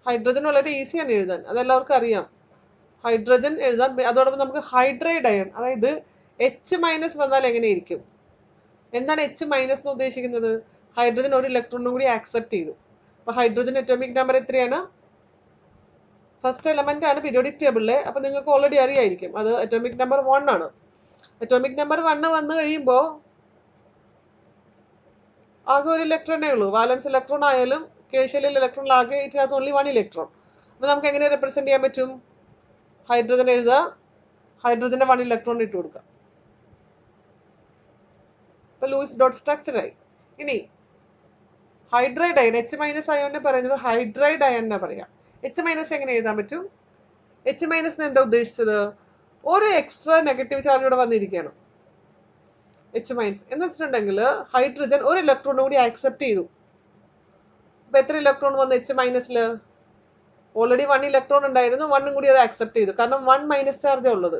ഹൈഡ്രജൻ വളരെ ഈസിയാണ് എഴുതാൻ, അതെല്ലാവർക്കും അറിയാം. ഹൈഡ്രജൻ എഴുതാൻ. അതോടൊപ്പം നമുക്ക് ഹൈഡ്രൈഡ് അയൺ, അതായത് H- വന്നാൽ എങ്ങനെയിരിക്കും? എന്താണ് H- എന്ന് ഉദ്ദേശിക്കുന്നത്? ഹൈഡ്രജൻ ഒരു ഇലക്ട്രോണും കൂടി ആക്സെപ്റ്റ് ചെയ്തു. അപ്പൊ ഹൈഡ്രജൻ അറ്റോമിക് നമ്പർ എത്രയാണ്? ഫസ്റ്റ് എലമെന്റ് ആണ് പീരിയോഡിക് ടേബിളിലെ. അപ്പൊ നിങ്ങൾക്ക് ഓൾറെഡി അറിയായിരിക്കും, അത് അറ്റോമിക് നമ്പർ 1 ആണ്. അറ്റോമിക് നമ്പർ 1 വന്നു കഴിയുമ്പോൾ ആകെ ഒരു ഇലക്ട്രോണേ ഉള്ളൂ. വാലൻസ് ഇലക്ട്രോൺ ആയാലും കേശലിൽ ഇലക്ട്രോൺ ആകെ ഇറ്റ് ഹാസ് ഓൺലി 1 ഇലക്ട്രോൺ. അപ്പൊ നമുക്ക് എങ്ങനെ റെപ്രസെന്റ് ചെയ്യാൻ പറ്റും? ഹൈഡ്രജൻ എഴുതുക, ഹൈഡ്രജന്റെ 1 ഇലക്ട്രോൺ ഇട്ട് കൊടുക്കുക. അപ്പൊ ലൂയിസ് ഡോട്ട് സ്ട്രക്ചർ ആയി. ഇനി ഹൈഡ്രൈഡ് അയൺ, H- അയോണിനെ പറയുന്നത് ഹൈഡ്രൈഡ് അയൺ എന്നാ പറയാം. H- എങ്ങനെ എഴുതാൻ പറ്റും? H- എന്താ ഉദ്ദേശിച്ചത്? ഒരു എക്സ്ട്രാ നെഗറ്റീവ് ചാർജ് ഇവിടെ വന്നിരിക്കുകയാണ്. H- എന്ന് വെച്ചിട്ടുണ്ടെങ്കിൽ ഹൈഡ്രജൻ ഒരു ഇലക്ട്രോൺ കൂടി ആക്സെപ്റ്റ് ചെയ്തു. അപ്പൊ എത്ര ഇലക്ട്രോൺ വന്നു H-ല്? ഓൾറെഡി 1 ഇലക്ട്രോൺ ഉണ്ടായിരുന്നു, 1 കൂടി അത് ആക്സെപ്റ്റ് ചെയ്തു. കാരണം 1 മൈനസ് ചാർജ് ഉള്ളത്.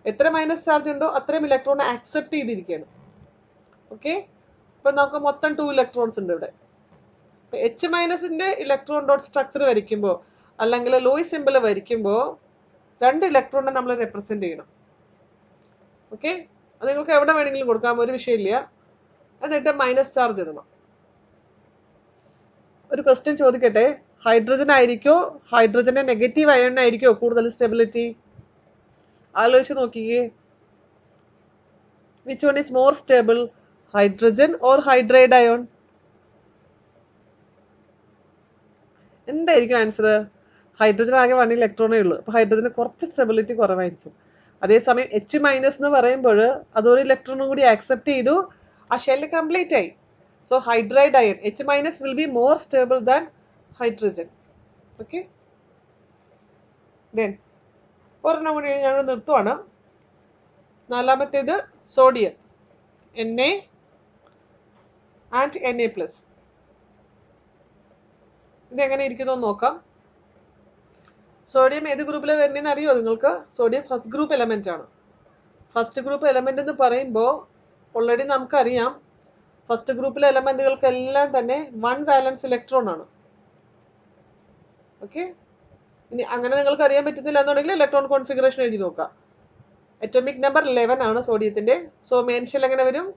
എത്ര മൈനസ് ചാർജ് ഉണ്ടോ അത്രയും ഇലക്ട്രോൺ ആക്സെപ്റ്റ് ചെയ്തിരിക്കുകയാണ്. ഓക്കെ, ഇപ്പൊ നമുക്ക് മൊത്തം 2 ഇലക്ട്രോൺസ് ഉണ്ട് ഇവിടെ. H-ന്റെ ഇലക്ട്രോൺ ഡോട്ട് സ്ട്രക്ചർ വരയ്ക്കുമ്പോൾ, അല്ലെങ്കിൽ ലൂയിസ് സിമ്പിൾ വരയ്ക്കുമ്പോൾ 2 ഇലക്ട്രോണിനെ നമ്മൾ റെപ്രസെന്റ് ചെയ്യണം. ഓക്കെ, അത് നിങ്ങൾക്ക് എവിടെ വേണമെങ്കിലും കൊടുക്കാം, ഒരു വിഷയമില്ല. എന്നിട്ട് മൈനസ് ചാർജ് ഇടണം. ഒരു ക്വസ്റ്റ്യൻ ചോദിക്കട്ടെ, ഹൈഡ്രജൻ ആയിരിക്കോ ഹൈഡ്രജന്റെ നെഗറ്റീവ് അയൺ ആയിരിക്കോ കൂടുതൽ സ്റ്റെബിലിറ്റി? ആലോചിച്ച് നോക്കിയേ. Which one is more stable, hydrogen or hydride ion? എന്തായിരിക്കും ആൻസർ? ഹൈഡ്രജൻ ആകെ 1 ഇലക്ട്രോണേ ഉള്ളൂ. അപ്പൊ ഹൈഡ്രജന് കുറച്ച് സ്റ്റെബിലിറ്റി കുറവായിരിക്കും. അതേസമയം H- എന്ന് പറയുമ്പോൾ അതൊരു ഇലക്ട്രോണും കൂടി ആക്സെപ്റ്റ് ചെയ്തു, ആ ഷെല്ല് കംപ്ലീറ്റ് ആയി. So hydride iron H- will be more stable than hydrogen. Okay, then ഒരെണ്ണം കൂടി ഞങ്ങൾ നിർത്തുവാണ്. 4ാമത്തേത് സോഡിയം, Na ആൻഡ് Na+. ഇതെങ്ങനെ ഇരിക്കുന്നു നോക്കാം. സോഡിയം ഏത് ഗ്രൂപ്പിലാണ് വരുന്നതെന്ന് അറിയോ നിങ്ങൾക്ക്? സോഡിയം ഫസ്റ്റ് ഗ്രൂപ്പ് എലമെന്റ് ആണ്. ഫസ്റ്റ് ഗ്രൂപ്പ് എലമെന്റ് എന്ന് പറയുമ്പോൾ ഓൾറെഡി നമുക്കറിയാം, ഫസ്റ്റ് ഗ്രൂപ്പിലെ എലമെന്റുകൾക്കെല്ലാം തന്നെ 1 വാലൻസ് ഇലക്ട്രോൺ ആണ്. ഓക്കെ, ഇനി അങ്ങനെ നിങ്ങൾക്ക് അറിയാൻ പറ്റുന്നില്ല എന്നുണ്ടെങ്കിൽ ഇലക്ട്രോൺ കോൺഫിഗറേഷൻ എഴുതി നോക്കാം. അറ്റോമിക് നമ്പർ 11 ആണ് സോഡിയത്തിന്റെ. സോ മെയിൻ ഷെൽ എങ്ങനെ വരും?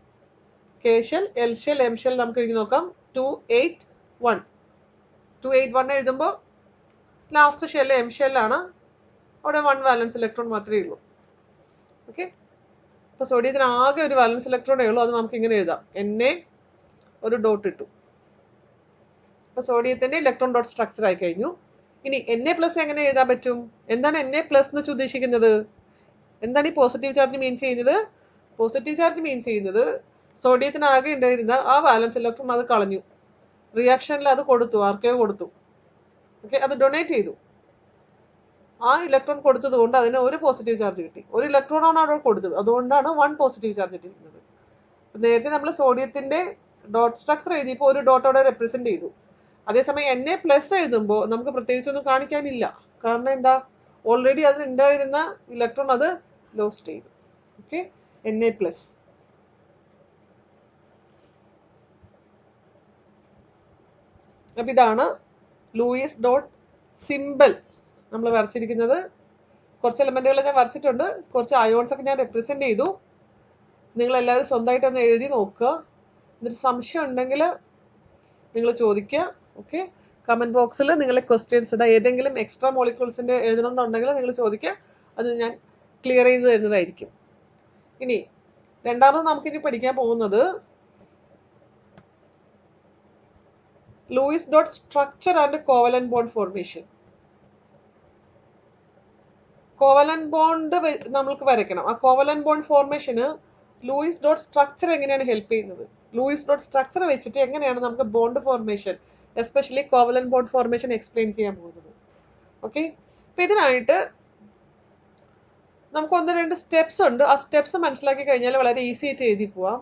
K shell, L shell, M shell നമുക്ക് എഴുതി നോക്കാം. 281 എഴുതുമ്പോൾ ലാസ്റ്റ് ഷെൽ എം ഷെല്ലാണ്. അവിടെ 1 വാലൻസ് ഇലക്ട്രോൺ മാത്രമേ ഉള്ളൂ. ഓക്കെ, അപ്പോൾ സോഡിയത്തിന് ആകെ ഒരു വാലൻസ് ഇലക്ട്രോണേ ഉള്ളൂ. അത് നമുക്ക് ഇങ്ങനെ എഴുതാം, എന്നെ ഒരു ഡോട്ട് ഇട്ടു. അപ്പോൾ സോഡിയത്തിന്റെ ഇലക്ട്രോൺ ഡോട്ട് സ്ട്രക്ചർ ആയി കഴിഞ്ഞു. ഇനി Na+ എങ്ങനെ എഴുതാൻ പറ്റും? എന്താണ് Na+ എന്ന് വെച്ച് ഉദ്ദേശിക്കുന്നത്? എന്താണ് ഈ പോസിറ്റീവ് ചാർജ് മീൻ ചെയ്യുന്നത്? പോസിറ്റീവ് ചാർജ് മീൻ ചെയ്യുന്നത് സോഡിയത്തിന് ആകെ ഉണ്ടായിരുന്ന ആ വാലൻസ് ഇലക്ട്രോൺ അത് കളഞ്ഞു, റിയാക്ഷനിൽ അത് കൊടുത്തു, ആർക്കെയോ കൊടുത്തു. ഓക്കെ, അത് ഡൊണേറ്റ് ചെയ്തു. ആ ഇലക്ട്രോൺ കൊടുത്തത് കൊണ്ട് അതിന് ഒരു പോസിറ്റീവ് ചാർജ് കിട്ടി. ഒരു ഇലക്ട്രോൺ ആണ് അവിടെ കൊടുത്തത്, അതുകൊണ്ടാണ് 1 പോസിറ്റീവ് ചാർജ് കിട്ടിയിരിക്കുന്നത്. നേരത്തെ നമ്മൾ സോഡിയത്തിന്റെ ഡോട്ട് സ്ട്രക്ചർ എഴുതിയപ്പോൾ ഒരു ഡോട്ട് അവിടെ റെപ്രസെന്റ് ചെയ്തു. അതേസമയം Na+ എഴുതുമ്പോൾ നമുക്ക് പ്രത്യേകിച്ചൊന്നും കാണിക്കാനില്ല. കാരണം എന്താ? ഓൾറെഡി അതിലുണ്ടായിരുന്ന ഇലക്ട്രോൺ അത് ലോസ്റ്റ് ചെയ്തു. Okay, Na+. അപ്പൊ ഇതാണ് ലൂയിസ് ഡോട്ട് സിംബൽ നമ്മൾ വരച്ചിരിക്കുന്നത്. കുറച്ച് എലമെന്റുകൾ ഞാൻ വരച്ചിട്ടുണ്ട്, കുറച്ച് അയോൺസ് ഒക്കെ ഞാൻ റെപ്രസെന്റ് ചെയ്തു. നിങ്ങൾ എല്ലാവരും സ്വന്തമായിട്ട് ഒന്ന് എഴുതി നോക്കുക. എന്നിട്ട് സംശയം ഉണ്ടെങ്കിൽ നിങ്ങൾ ചോദിക്കുക. ഓക്കെ, കമന്റ് ബോക്സിൽ നിങ്ങളെ ക്വസ്റ്റ്യൻസ് ഇടാം. ഏതെങ്കിലും എക്സ്ട്രാ മോളിക്യൂൾസിന്റെ എഴുതണമെന്നുണ്ടെങ്കിൽ നിങ്ങൾ ചോദിക്കുക, അത് ഞാൻ ക്ലിയർ ചെയ്ത് തരുന്നതായിരിക്കും. ഇനി രണ്ടാമത് നമുക്കിനി പഠിക്കാൻ പോകുന്നത് Lewis dot structure and covalent bond formation. Covalent bond നമ്മൾക്ക് വരയ്ക്കണം. ആ കോവലന്റ് ബോണ്ട് ഫോർമേഷന് ലൂയിസ് ഡോട്ട് സ്ട്രക്ചർ എങ്ങനെയാണ് ഹെൽപ്പ് ചെയ്യുന്നത്? ലൂയിസ് ഡോട്ട് സ്ട്രക്ചർ വെച്ചിട്ട് എങ്ങനെയാണ് നമുക്ക് bond formation, especially covalent bond formation explain ചെയ്യാൻ പോകുന്നത്? ഓക്കെ, അപ്പൊ ഇതിനായിട്ട് നമുക്ക് 1-2 സ്റ്റെപ്സ് ഉണ്ട്. ആ സ്റ്റെപ്സ് മനസ്സിലാക്കി കഴിഞ്ഞാൽ വളരെ ഈസി ആയിട്ട് എഴുതി പോവാം.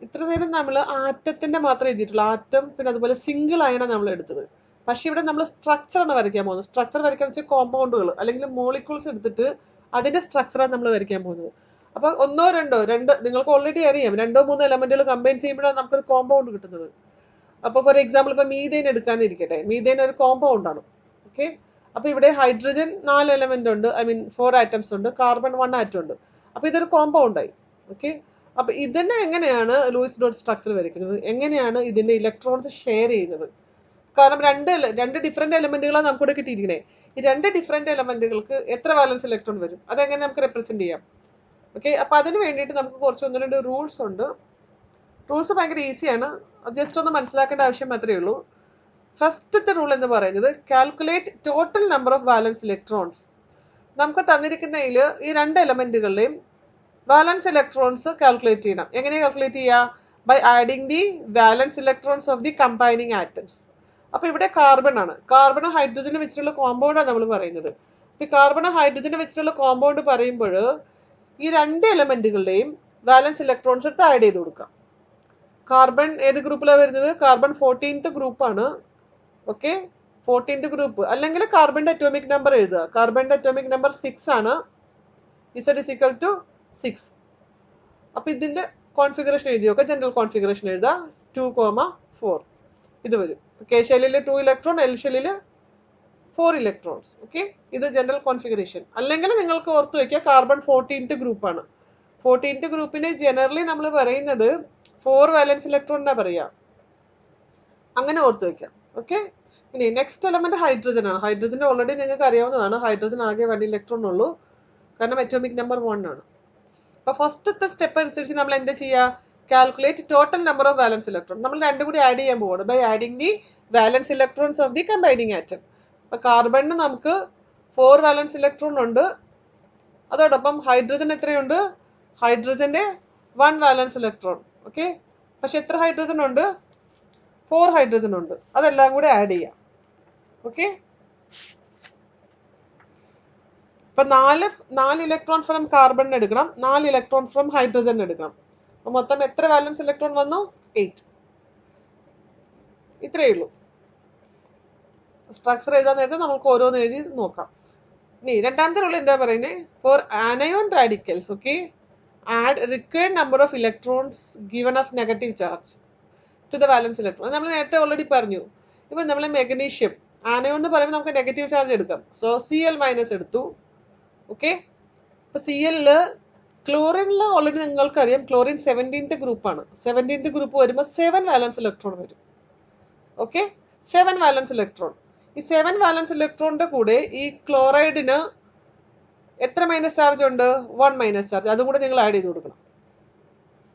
ഇത്ര നേരം നമ്മൾ ആറ്റത്തിന്റെ മാത്രമേ എഴുതിയിട്ടുള്ളൂ. ആറ്റം, പിന്നെ അതുപോലെ സിംഗിൾ അയണാണ് നമ്മൾ എടുത്തത്. പക്ഷെ ഇവിടെ നമ്മൾ സ്ട്രക്ചറാണ് വരയ്ക്കാൻ പോകുന്നത്. സ്ട്രക്ചർ വരയ്ക്കാൻ വെച്ചാൽ കോമ്പൗണ്ടുകൾ അല്ലെങ്കിൽ മോളിക്യൂൾസ് എടുത്തിട്ട് അതിന്റെ സ്ട്രക്ചറാണ് നമ്മൾ വരയ്ക്കാൻ പോകുന്നത്. അപ്പൊ 1-2 നിങ്ങൾക്ക് ഓൾറെഡി അറിയാം, 2-3 എലമെന്റുകൾ കമ്പൈൻ ചെയ്യുമ്പോഴാണ് നമുക്കൊരു കോമ്പൗണ്ട് കിട്ടുന്നത്. അപ്പോൾ ഫോർ എക്സാമ്പിൾ ഇപ്പൊ മീഥേൻ എടുക്കാന്നിരിക്കട്ടെ. മീഥേൻ ഒരു കോമ്പൗണ്ട് ആണ്. ഓക്കെ, അപ്പൊ ഇവിടെ ഹൈഡ്രജൻ 4 എലമെന്റ് ഉണ്ട്, ഐ മീൻ 4 ആറ്റംസ് ഉണ്ട്, കാർബൺ 1 ആറ്റം ഉണ്ട്. അപ്പൊ ഇതൊരു കോമ്പൗണ്ട് ആയി. ഓക്കെ, അപ്പൊ ഇതിനെ എങ്ങനെയാണ് ലൂയിസ് ഡോട്ട് സ്ട്രക്ചർ വരയ്ക്കുന്നത്? എങ്ങനെയാണ് ഇതിന്റെ ഇലക്ട്രോൺസ് ഷെയർ ചെയ്യുന്നത്? കാരണം രണ്ട് ഡിഫറെന്റ് എലമെന്റുകളാണ് നമുക്കിവിടെ കിട്ടിയിരിക്കണേ. ഈ 2 ഡിഫറെന്റ് എലമെന്റുകൾക്ക് എത്ര വാലൻസ് ഇലക്ട്രോൺ വരും? അതെങ്ങനെ നമുക്ക് റെപ്രസെന്റ് ചെയ്യാം? ഓക്കെ, അപ്പൊ അതിന് വേണ്ടിയിട്ട് നമുക്ക് കുറച്ച് 1-2 റൂൾസ് ഉണ്ട്. റൂൾസ് ഭയങ്കര ഈസിയാണ്, ജസ്റ്റ് ഒന്ന് മനസ്സിലാക്കേണ്ട ആവശ്യം മാത്രമേ ഉള്ളൂ. ഫസ്റ്റത്തെ റൂൾ എന്ന് പറയുന്നത് calculate total number of വാലൻസ് electrons. നമുക്ക് തന്നിരിക്കുന്നതിൽ ഈ 2 എലമെന്റുകളുടെയും വാലൻസ് ഇലക്ട്രോൺസ് കാൽക്കുലേറ്റ് ചെയ്യണം. എങ്ങനെ കാൽക്കുലേറ്റ് ചെയ്യുക? By adding the valence electrons of the combining atoms. അപ്പൊ ഇവിടെ കാർബൺ ആണ്. കാർബൺ ഹൈഡ്രജന് വെച്ചിട്ടുള്ള കോമ്പൗണ്ടാണ് നമ്മൾ പറയുന്നത്. ഈ കാർബൺ ഹൈഡ്രജന് വെച്ചിട്ടുള്ള കോമ്പൗണ്ട് പറയുമ്പോൾ ഈ 2 എലമെന്റുകളുടെയും വാലൻസ് ഇലക്ട്രോൺസ് എടുത്ത് ആഡ് ചെയ്ത് കൊടുക്കാം. കാർബൺ ഏത് ഗ്രൂപ്പിലാണ് വരുന്നത്? കാർബൺ 14th ഗ്രൂപ്പാണ്. Okay, 14th group. അല്ലെങ്കിൽ കാർബണിന്റെ അറ്റോമിക് നമ്പർ എഴുതുക. കാർബണിന്റെ അറ്റോമിക് നമ്പർ 6 ആണ്. Z=6. അപ്പൊ ഇതിന്റെ കോൺഫിഗറേഷൻ എഴുതി നോക്കുക. ജനറൽ കോൺഫിഗറേഷൻ എഴുതുക. 2,4 ഇത് വരും. കെ ഷെല്ലില് 2 ഇലക്ട്രോൺ, എൽ ഷെല്ലില് 4 ഇലക്ട്രോൺസ്. ഓക്കെ, ഇത് ജനറൽ കോൺഫിഗറേഷൻ. അല്ലെങ്കിൽ നിങ്ങൾക്ക് ഓർത്ത് വയ്ക്കുക കാർബൺ 14th ഗ്രൂപ്പാണ്. 14th ഗ്രൂപ്പിനെ ജനറലി നമ്മൾ പറയുന്നത് 4 വാലൻസ് ഇലക്ട്രോൺ എന്നാ പറയാ. അങ്ങനെ ഓർത്ത് വയ്ക്കാം. ഓക്കെ, ഇനി നെക്സ്റ്റ് എലമെന്റ് ഹൈഡ്രജൻ ആണ്. ഹൈഡ്രജൻ ഓൾറെഡി നിങ്ങൾക്ക് അറിയാവുന്നതാണ്. ഹൈഡ്രജൻ ആകെ 1 ഇലക്ട്രോൺ ഉള്ളൂ, കാരണം അറ്റോമിക് നമ്പർ 1 ആണ്. അപ്പൊ ഫസ്റ്റത്തെ സ്റ്റെപ്പ് അനുസരിച്ച് നമ്മൾ എന്താ ചെയ്യുക? Calculate total number of valence electron. നമ്മൾ രണ്ടും കൂടി ആഡ് ചെയ്യാൻ പോവാണ്. By adding the valence electrons of the combining atom. അപ്പൊ കാർബണിന് നമുക്ക് 4 വാലൻസ് ഇലക്ട്രോൺ ഉണ്ട്. അതോടൊപ്പം ഹൈഡ്രജൻ എത്രയുണ്ട്? ഹൈഡ്രജന്റെ 1 വാലൻസ് ഇലക്ട്രോൺ. ഓക്കെ, പക്ഷെ എത്ര ഹൈഡ്രജൻ ഉണ്ട്? 4 ഹൈഡ്രജൻ ഉണ്ട്. അതെല്ലാം കൂടി ആഡ് ചെയ്യാം. ഓക്കെ, ഇപ്പൊ 4 ഇലക്ട്രോൺ ഫ്രം കാർബൺ എടുക്കണം, 4 ഇലക്ട്രോൺ ഫ്രം ഹൈഡ്രജൻ എടുക്കണം. അപ്പൊ മൊത്തം എത്ര വാലൻസ് ഇലക്ട്രോൺ വന്നു? 8. ഇത്രയേ ഉള്ളൂ. സ്ട്രക്ചർ എഴുതാൻ നേരത്തെ നമുക്ക് ഓരോന്ന് എഴുതി നോക്കാം. ഇനി രണ്ടാമത്തെ റൂൾ എന്താ പറയുന്നത്? For anion radicals. Okay, add required number of electrons given as negative charge to the valence electron. നമ്മൾ നേരത്തെ ഓൾറെഡി പറഞ്ഞു. ഇപ്പം നമ്മൾ മെഗ്നീഷ്യം ആനയോൺ എന്ന് പറയുമ്പോൾ നമുക്ക് നെഗറ്റീവ് ചാർജ് എടുക്കാം. സോ Cl- എടുത്തു. ഓക്കെ, ഇപ്പം Cl ക്ലോറിനിൽ ഓൾറെഡി നിങ്ങൾക്കറിയാം ക്ലോറിൻ 17th ഗ്രൂപ്പാണ്. 17th ഗ്രൂപ്പ് വരുമ്പോൾ 7 വാലൻസ് ഇലക്ട്രോൺ വരും. Okay, 7 വാലൻസ് electron. ഈ 7 വാലൻസ് ഇലക്ട്രോണിന്റെ കൂടെ ഈ ക്ലോറൈഡിന് എത്ര മൈനസ് ചാർജ് ഉണ്ട്? 1 മൈനസ് ചാർജ്. അതും കൂടെ നിങ്ങൾ ആഡ് ചെയ്ത് കൊടുക്കണം.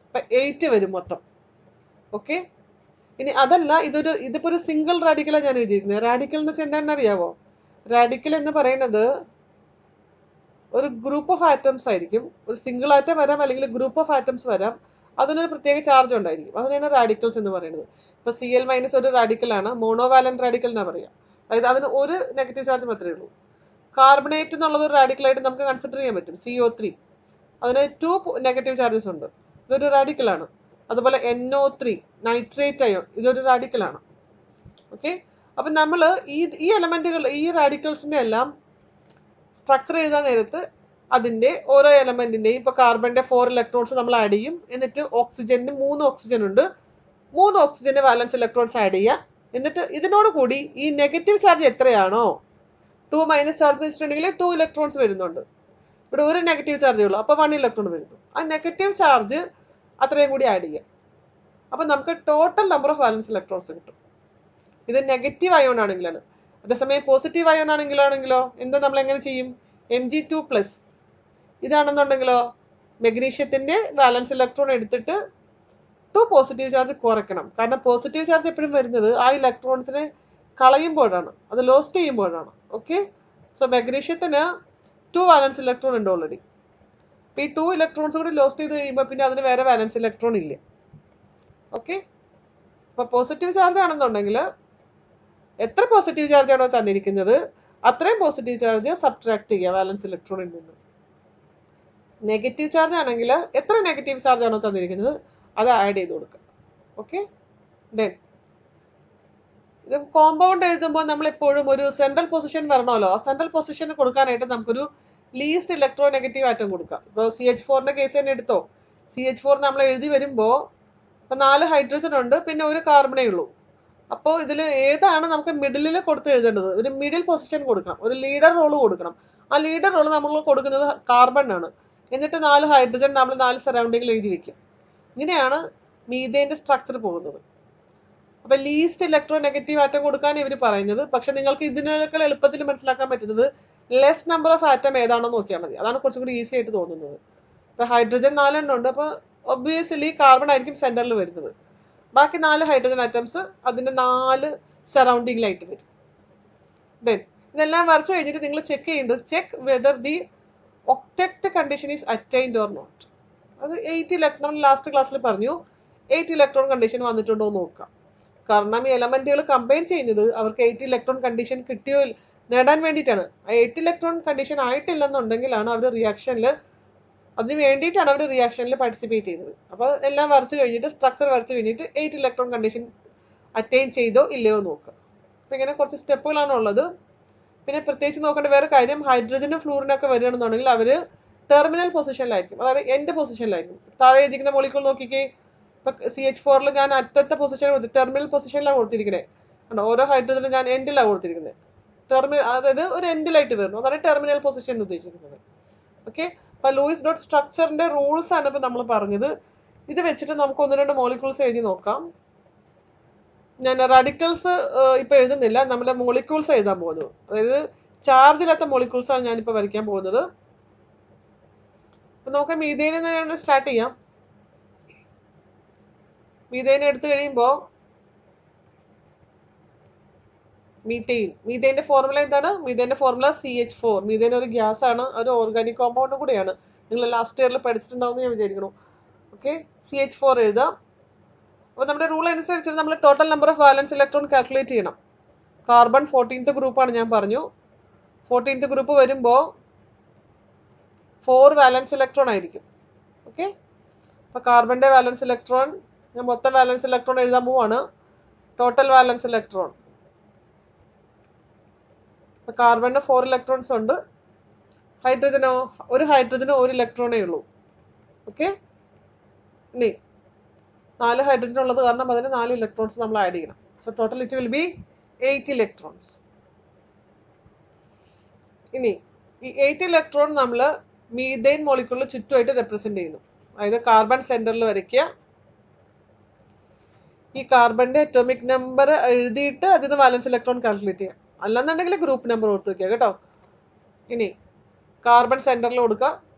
അപ്പം 8 വരും മൊത്തം. ഓക്കെ, ഇനി അതല്ല, ഇതിപ്പോ ഒരു സിംഗിൾ റാഡിക്കലാണ് ഞാൻ എഴുതിയിരിക്കുന്നത്. റാഡിക്കൽ എന്ന് വെച്ചാൽ എന്താണെന്ന് അറിയാവോ? റാഡിക്കൽ എന്ന് പറയുന്നത് ഒരു ഗ്രൂപ്പ് ഓഫ് ആറ്റംസ് ആയിരിക്കും. ഒരു സിംഗിൾ ആറ്റം വരാം, അല്ലെങ്കിൽ ഗ്രൂപ്പ് ഓഫ് ആറ്റംസ് വരാം. അതിനൊരു പ്രത്യേക ചാർജ് ഉണ്ടായിരിക്കും. അതിനാണ് റാഡിക്കൽസ് എന്ന് പറയുന്നത്. ഇപ്പൊ Cl- ഒരു റാഡിക്കലാണ്, മോണോവാലന്റ് റാഡിക്കൽ എന്നാ പറയാം. അതായത് അതിന് ഒരു നെഗറ്റീവ് ചാർജ് മാത്രമേ ഉള്ളൂ. കാർബണേറ്റ് എന്നുള്ളത് ഒരു റാഡിക്കലായിട്ട് നമുക്ക് കൺസിഡർ ചെയ്യാൻ പറ്റും. CO3 അതിന് 2 നെഗറ്റീവ് ചാർജസ് ഉണ്ട്. ഇതൊരു റാഡിക്കലാണ്. അതുപോലെ NO3 നൈട്രേറ്റ് അയോൺ, ഇതൊരു റാഡിക്കലാണ്. ഓക്കെ, അപ്പൊ നമ്മൾ ഈ എലമെന്റുകൾ, ഈ റാഡിക്കൽസിന്റെ എല്ലാം സ്ട്രക്ചർ എഴുതാൻ നേരത്ത് അതിന്റെ ഓരോ എലമെന്റിന്റെയും ഇപ്പൊ കാർബണിന്റെ 4 ഇലക്ട്രോൺസ് നമ്മൾ ആഡ് ചെയ്യും. എന്നിട്ട് ഓക്സിജന് 3 ഓക്സിജൻ ഉണ്ട്, 3 ഓക്സിജന്റെ വാലൻസ് ഇലക്ട്രോൺസ് ആഡ് ചെയ്യുക. എന്നിട്ട് ഇതിനോട് കൂടി ഈ നെഗറ്റീവ് ചാർജ് എത്രയാണോ, 2 മൈനസ് ചാർജ് വെച്ചിട്ടുണ്ടെങ്കിൽ 2 ഇലക്ട്രോൺസ് വരുന്നുണ്ട്. ഇവിടെ ഒരു നെഗറ്റീവ് ചാർജേ ഉള്ളൂ, അപ്പോൾ 1 ഇലക്ട്രോൺ വരുന്നു. ആ നെഗറ്റീവ് ചാർജ് അത്രയും കൂടി ആഡ് ചെയ്യുക. അപ്പം നമുക്ക് ടോട്ടൽ നമ്പർ ഓഫ് വാലൻസ് ഇലക്ട്രോൺസ് കിട്ടും. ഇത് നെഗറ്റീവ് അയോൺ ആണെങ്കിലാണ്. അതേസമയം പോസിറ്റീവ് അയോൺ ആണെങ്കിലോ എന്താ നമ്മൾ എങ്ങനെ ചെയ്യും? Mg2+. ഇതാണെന്നുണ്ടെങ്കിലോ മെഗ്നീഷ്യത്തിന്റെ വാലൻസ് ഇലക്ട്രോൺ എടുത്തിട്ട് 2 പോസിറ്റീവ് ചാർജ് കുറയ്ക്കണം. കാരണം പോസിറ്റീവ് ചാർജ് എപ്പോഴും വരുന്നത് ആ ഇലക്ട്രോൺസിനെ കളയുമ്പോഴാണ്, അത് ലോസ്റ്റ് ചെയ്യുമ്പോഴാണ്. ഓക്കെ, സോ മെഗ്നീഷ്യത്തിന് 2 വാലൻസ് ഇലക്ട്രോൺ ഉണ്ട് ഓൾറെഡി. ഈ 2 ഇലക്ട്രോൺസ് കൂടി ലോസ്റ്റ് ചെയ്ത് കഴിയുമ്പോൾ പിന്നെ അതിന് വേറെ വാലൻസ് ഇലക്ട്രോൺ ഇല്ല. ഓക്കെ, അപ്പൊ പോസിറ്റീവ് ചാർജ് ആണെന്നുണ്ടെങ്കിൽ എത്ര പോസിറ്റീവ് ചാർജ് ആണോ തന്നിരിക്കുന്നത് അത്രയും പോസിറ്റീവ് ചാർജ് സബ്ട്രാക്ട് ചെയ്യുക വാലൻസ് ഇലക്ട്രോണിൽ നിന്ന്. നെഗറ്റീവ് ചാർജ് ആണെങ്കിൽ എത്ര നെഗറ്റീവ് ചാർജ് ആണോ തന്നിരിക്കുന്നത് അത് ആഡ് ചെയ്ത് കൊടുക്കുക. ഓക്കെ, ദെൻ ഇത് കോമ്പൗണ്ട് എഴുതുമ്പോൾ നമ്മൾ എപ്പോഴും ഒരു സെൻട്രൽ പൊസിഷൻ വരണമല്ലോ. ആ സെൻട്രൽ പൊസിഷൻ കൊടുക്കാനായിട്ട് നമുക്കൊരു ലീസ്റ്റ് ഇലക്ട്രോ നെഗറ്റീവ് ആറ്റം കൊടുക്കാം. ഇപ്പോൾ CH4ന്റെ കേസ് തന്നെ എടുത്തോ. CH4 നമ്മൾ എഴുതി വരുമ്പോൾ ഇപ്പം 4 ഹൈഡ്രജൻ ഉണ്ട്, പിന്നെ ഒരു കാർബണേ ഉള്ളൂ. അപ്പോൾ ഇതിൽ ഏതാണ് നമുക്ക് മിഡിലിൽ കൊടുത്ത് എഴുതേണ്ടത്? ഒരു മിഡിൽ പൊസിഷൻ കൊടുക്കണം, ഒരു ലീഡർ റോള് കൊടുക്കണം. ആ ലീഡർ റോള് നമ്മൾ കൊടുക്കുന്നത് കാർബണിനാണ്. എന്നിട്ട് 4 ഹൈഡ്രജൻ നമ്മൾ 4 സറൗണ്ടിങ്ങിൽ എഴുതി വെക്കും. ഇങ്ങനെയാണ് മീഥേന്റെ സ്ട്രക്ചർ പോകുന്നത്. അപ്പൊ ലീസ്റ്റ് ഇലക്ട്രോ നെഗറ്റീവ് ആറ്റം കൊടുക്കാൻ ഇവർ പറയുന്നത്. പക്ഷെ നിങ്ങൾക്ക് ഇതിനേക്കാൾ എളുപ്പത്തിൽ മനസ്സിലാക്കാൻ പറ്റുന്നത് ലെസ് നമ്പർ ഓഫ് ആറ്റം ഏതാണോ നോക്കിയാൽ മതി. അതാണ് കുറച്ചും കൂടി ഈസി ആയിട്ട് തോന്നുന്നത്. ഇപ്പൊ ഹൈഡ്രജൻ 4 എണ്ണം ഉണ്ട്, അപ്പൊ ഒബ്വിയസ്ലി കാർബൺ ആയിരിക്കും സെന്ററിൽ വരുന്നത്. ബാക്കി 4 ഹൈഡ്രജൻ ആറ്റംസ് അതിന്റെ 4 സറൗണ്ടിങ്ങിലായിട്ട് വരും. ദെൻ ഇതെല്ലാം വരച്ചു കഴിഞ്ഞിട്ട് നിങ്ങൾ ചെക്ക് ചെയ്യേണ്ടത്, check whether the octet condition is attained or not. അത് 8 ഇലക്ട്രോൺ ലാസ്റ്റ് ക്ലാസ്സിൽ പറഞ്ഞു. 8 ഇലക്ട്രോൺ കണ്ടീഷൻ വന്നിട്ടുണ്ടോ എന്ന് നോക്കാം. കാരണം ഈ എലമെന്റുകൾ കമ്പൈൻ ചെയ്യുന്നത് അവർക്ക് 8 ഇലക്ട്രോൺ കണ്ടീഷൻ കിട്ടിയോ നേടാൻ വേണ്ടിയിട്ടാണ്. ആ 8 ഇലക്ട്രോൺ കണ്ടീഷൻ ആയിട്ടില്ലെന്നുണ്ടെങ്കിലാണ് അവർ റിയാക്ഷനിൽ, അതിന് വേണ്ടിയിട്ടാണ് അവർ റിയാക്ഷനിൽ പാർട്ടിസിപ്പേറ്റ് ചെയ്യുന്നത്. അപ്പോൾ എല്ലാം വരച്ച് കഴിഞ്ഞിട്ട്, സ്ട്രക്ചർ വരച്ച് കഴിഞ്ഞിട്ട് 8 ഇലക്ട്രോൺ കണ്ടീഷൻ അറ്റൈൻ ചെയ്തോ ഇല്ലയോ നോക്കുക. അപ്പം ഇങ്ങനെ കുറച്ച് സ്റ്റെപ്പുകളാണ് ഉള്ളത്. പിന്നെ പ്രത്യേകിച്ച് നോക്കേണ്ട വേറെ കാര്യം, ഹൈഡ്രജനും ഫ്ലൂറിനൊക്കെ വരികയാണെന്നുണ്ടെങ്കിൽ അവർ ടെർമിനൽ പൊസിഷനിലായിരിക്കും, അതായത് എൻഡ് പൊസിഷനിലായിരിക്കും. താഴെ എഴുതിക്കുന്ന മോളിക്കൂൾ നോക്കിക്കേ. ഇപ്പൊ CH4 ഞാൻ അറ്റത്തെ പൊസിഷൻ ടെർമിനൽ പൊസിഷനിലാണ് കൊടുത്തിരിക്കുന്നത്. ഓരോ ഹൈഡ്രജനും ഞാൻ എൻഡിലാണ് കൊടുത്തിരിക്കുന്നത്. ടെർമിനൽ, അതായത് ഒരു എൻഡിലായിട്ട് വരുന്നു, അതാണ് ടെർമിനൽ പൊസിഷൻ എന്ന് ഉദ്ദേശിക്കുന്നത്. ഓക്കെ, അപ്പൊ ലൂയിസ് ഡോട്ട് സ്ട്രക്ചറിന്റെ റൂൾസ് ആണ് ഇപ്പൊ നമ്മൾ പറഞ്ഞത്. ഇത് വെച്ചിട്ട് നമുക്ക് 1-2 മോളിക്യൂൾസ് എഴുതി നോക്കാം. ഞാൻ റാഡിക്കൽസ് ഇപ്പൊ എഴുതുന്നില്ല, നമ്മുടെ മോളിക്യൂൾസ് എഴുതാൻ പോകുന്നത്. അതായത് ചാർജ് ഇല്ലാത്ത മോളിക്യൂൾസ് ആണ് ഞാനിപ്പോ വരയ്ക്കാൻ പോകുന്നത്. അപ്പൊ നമുക്ക് മീഥേനിൽ നിന്ന് സ്റ്റാർട്ട് ചെയ്യാം. മീഥേൻ എടുത്തു കഴിയുമ്പോൾ മീഥേന്റെ ഫോർമുല എന്താണ്? മീഥേന്റെ ഫോർമുല CH4. മീഥേൻ ഒരു ഗ്യാസ് ആണ്, ഒരു ഓർഗാനിക് കോമ്പൗണ്ട് കൂടിയാണ്. നിങ്ങൾ ലാസ്റ്റ് ഇയറിൽ പഠിച്ചിട്ടുണ്ടാവും ഞാൻ വിചാരിക്കുന്നു. ഓക്കെ, CH4 എഴുതാം. അപ്പോൾ നമ്മുടെ റൂൾ അനുസരിച്ച് നമ്മൾ total number of valence electron calculate ചെയ്യണം. കാർബൺ 14th ഗ്രൂപ്പാണ് ഞാൻ പറഞ്ഞു. 14th ഗ്രൂപ്പ് വരുമ്പോൾ 4 വാലൻസ് ഇലക്ട്രോൺ ആയിരിക്കും. ഓക്കെ, അപ്പോൾ കാർബണിന്റെ വാലൻസ് ഇലക്ട്രോൺ, ഞാൻ മൊത്തം വാലൻസ് ഇലക്ട്രോൺ എഴുതാൻ പോവാണ്. ടോട്ടൽ വാലൻസ് ഇലക്ട്രോൺ, അപ്പോൾ കാർബണിന് 4 ഇലക്ട്രോൺസ് ഉണ്ട്. ഹൈഡ്രജനോ, ഒരു ഹൈഡ്രജന് 1 ഇലക്ട്രോണേ ഉള്ളൂ. ഓക്കെ. ഇനി 4 ഹൈഡ്രജൻ ഉള്ളത് കാരണം അതിന് 4 ഇലക്ട്രോൺസ് നമ്മൾ ആഡ് ചെയ്യണം. So total it will be 8 electrons. ഇനി ഈ 8 ഇലക്ട്രോൺ നമ്മൾ മീഥൈൻ മോളിക്യൂളിൽ ചുറ്റുമായിട്ട് റെപ്രസെന്റ് ചെയ്യുന്നു. അതായത് കാർബൺ സെന്ററിൽ വരയ്ക്കുക. ഈ കാർബണിന്റെ അറ്റോമിക് നമ്പർ എഴുതിയിട്ട് അതിന് വാലൻസ് ഇലക്ട്രോൺ കാൽക്കുലേറ്റ് ചെയ്യാം. അല്ലെന്നുണ്ടെങ്കിൽ ഗ്രൂപ്പ് നമ്പർ ഓർത്ത് വെക്കുക കേട്ടോ. ഇനി കാർബൺ സെന്ററിൽ കൊടുക്കുക.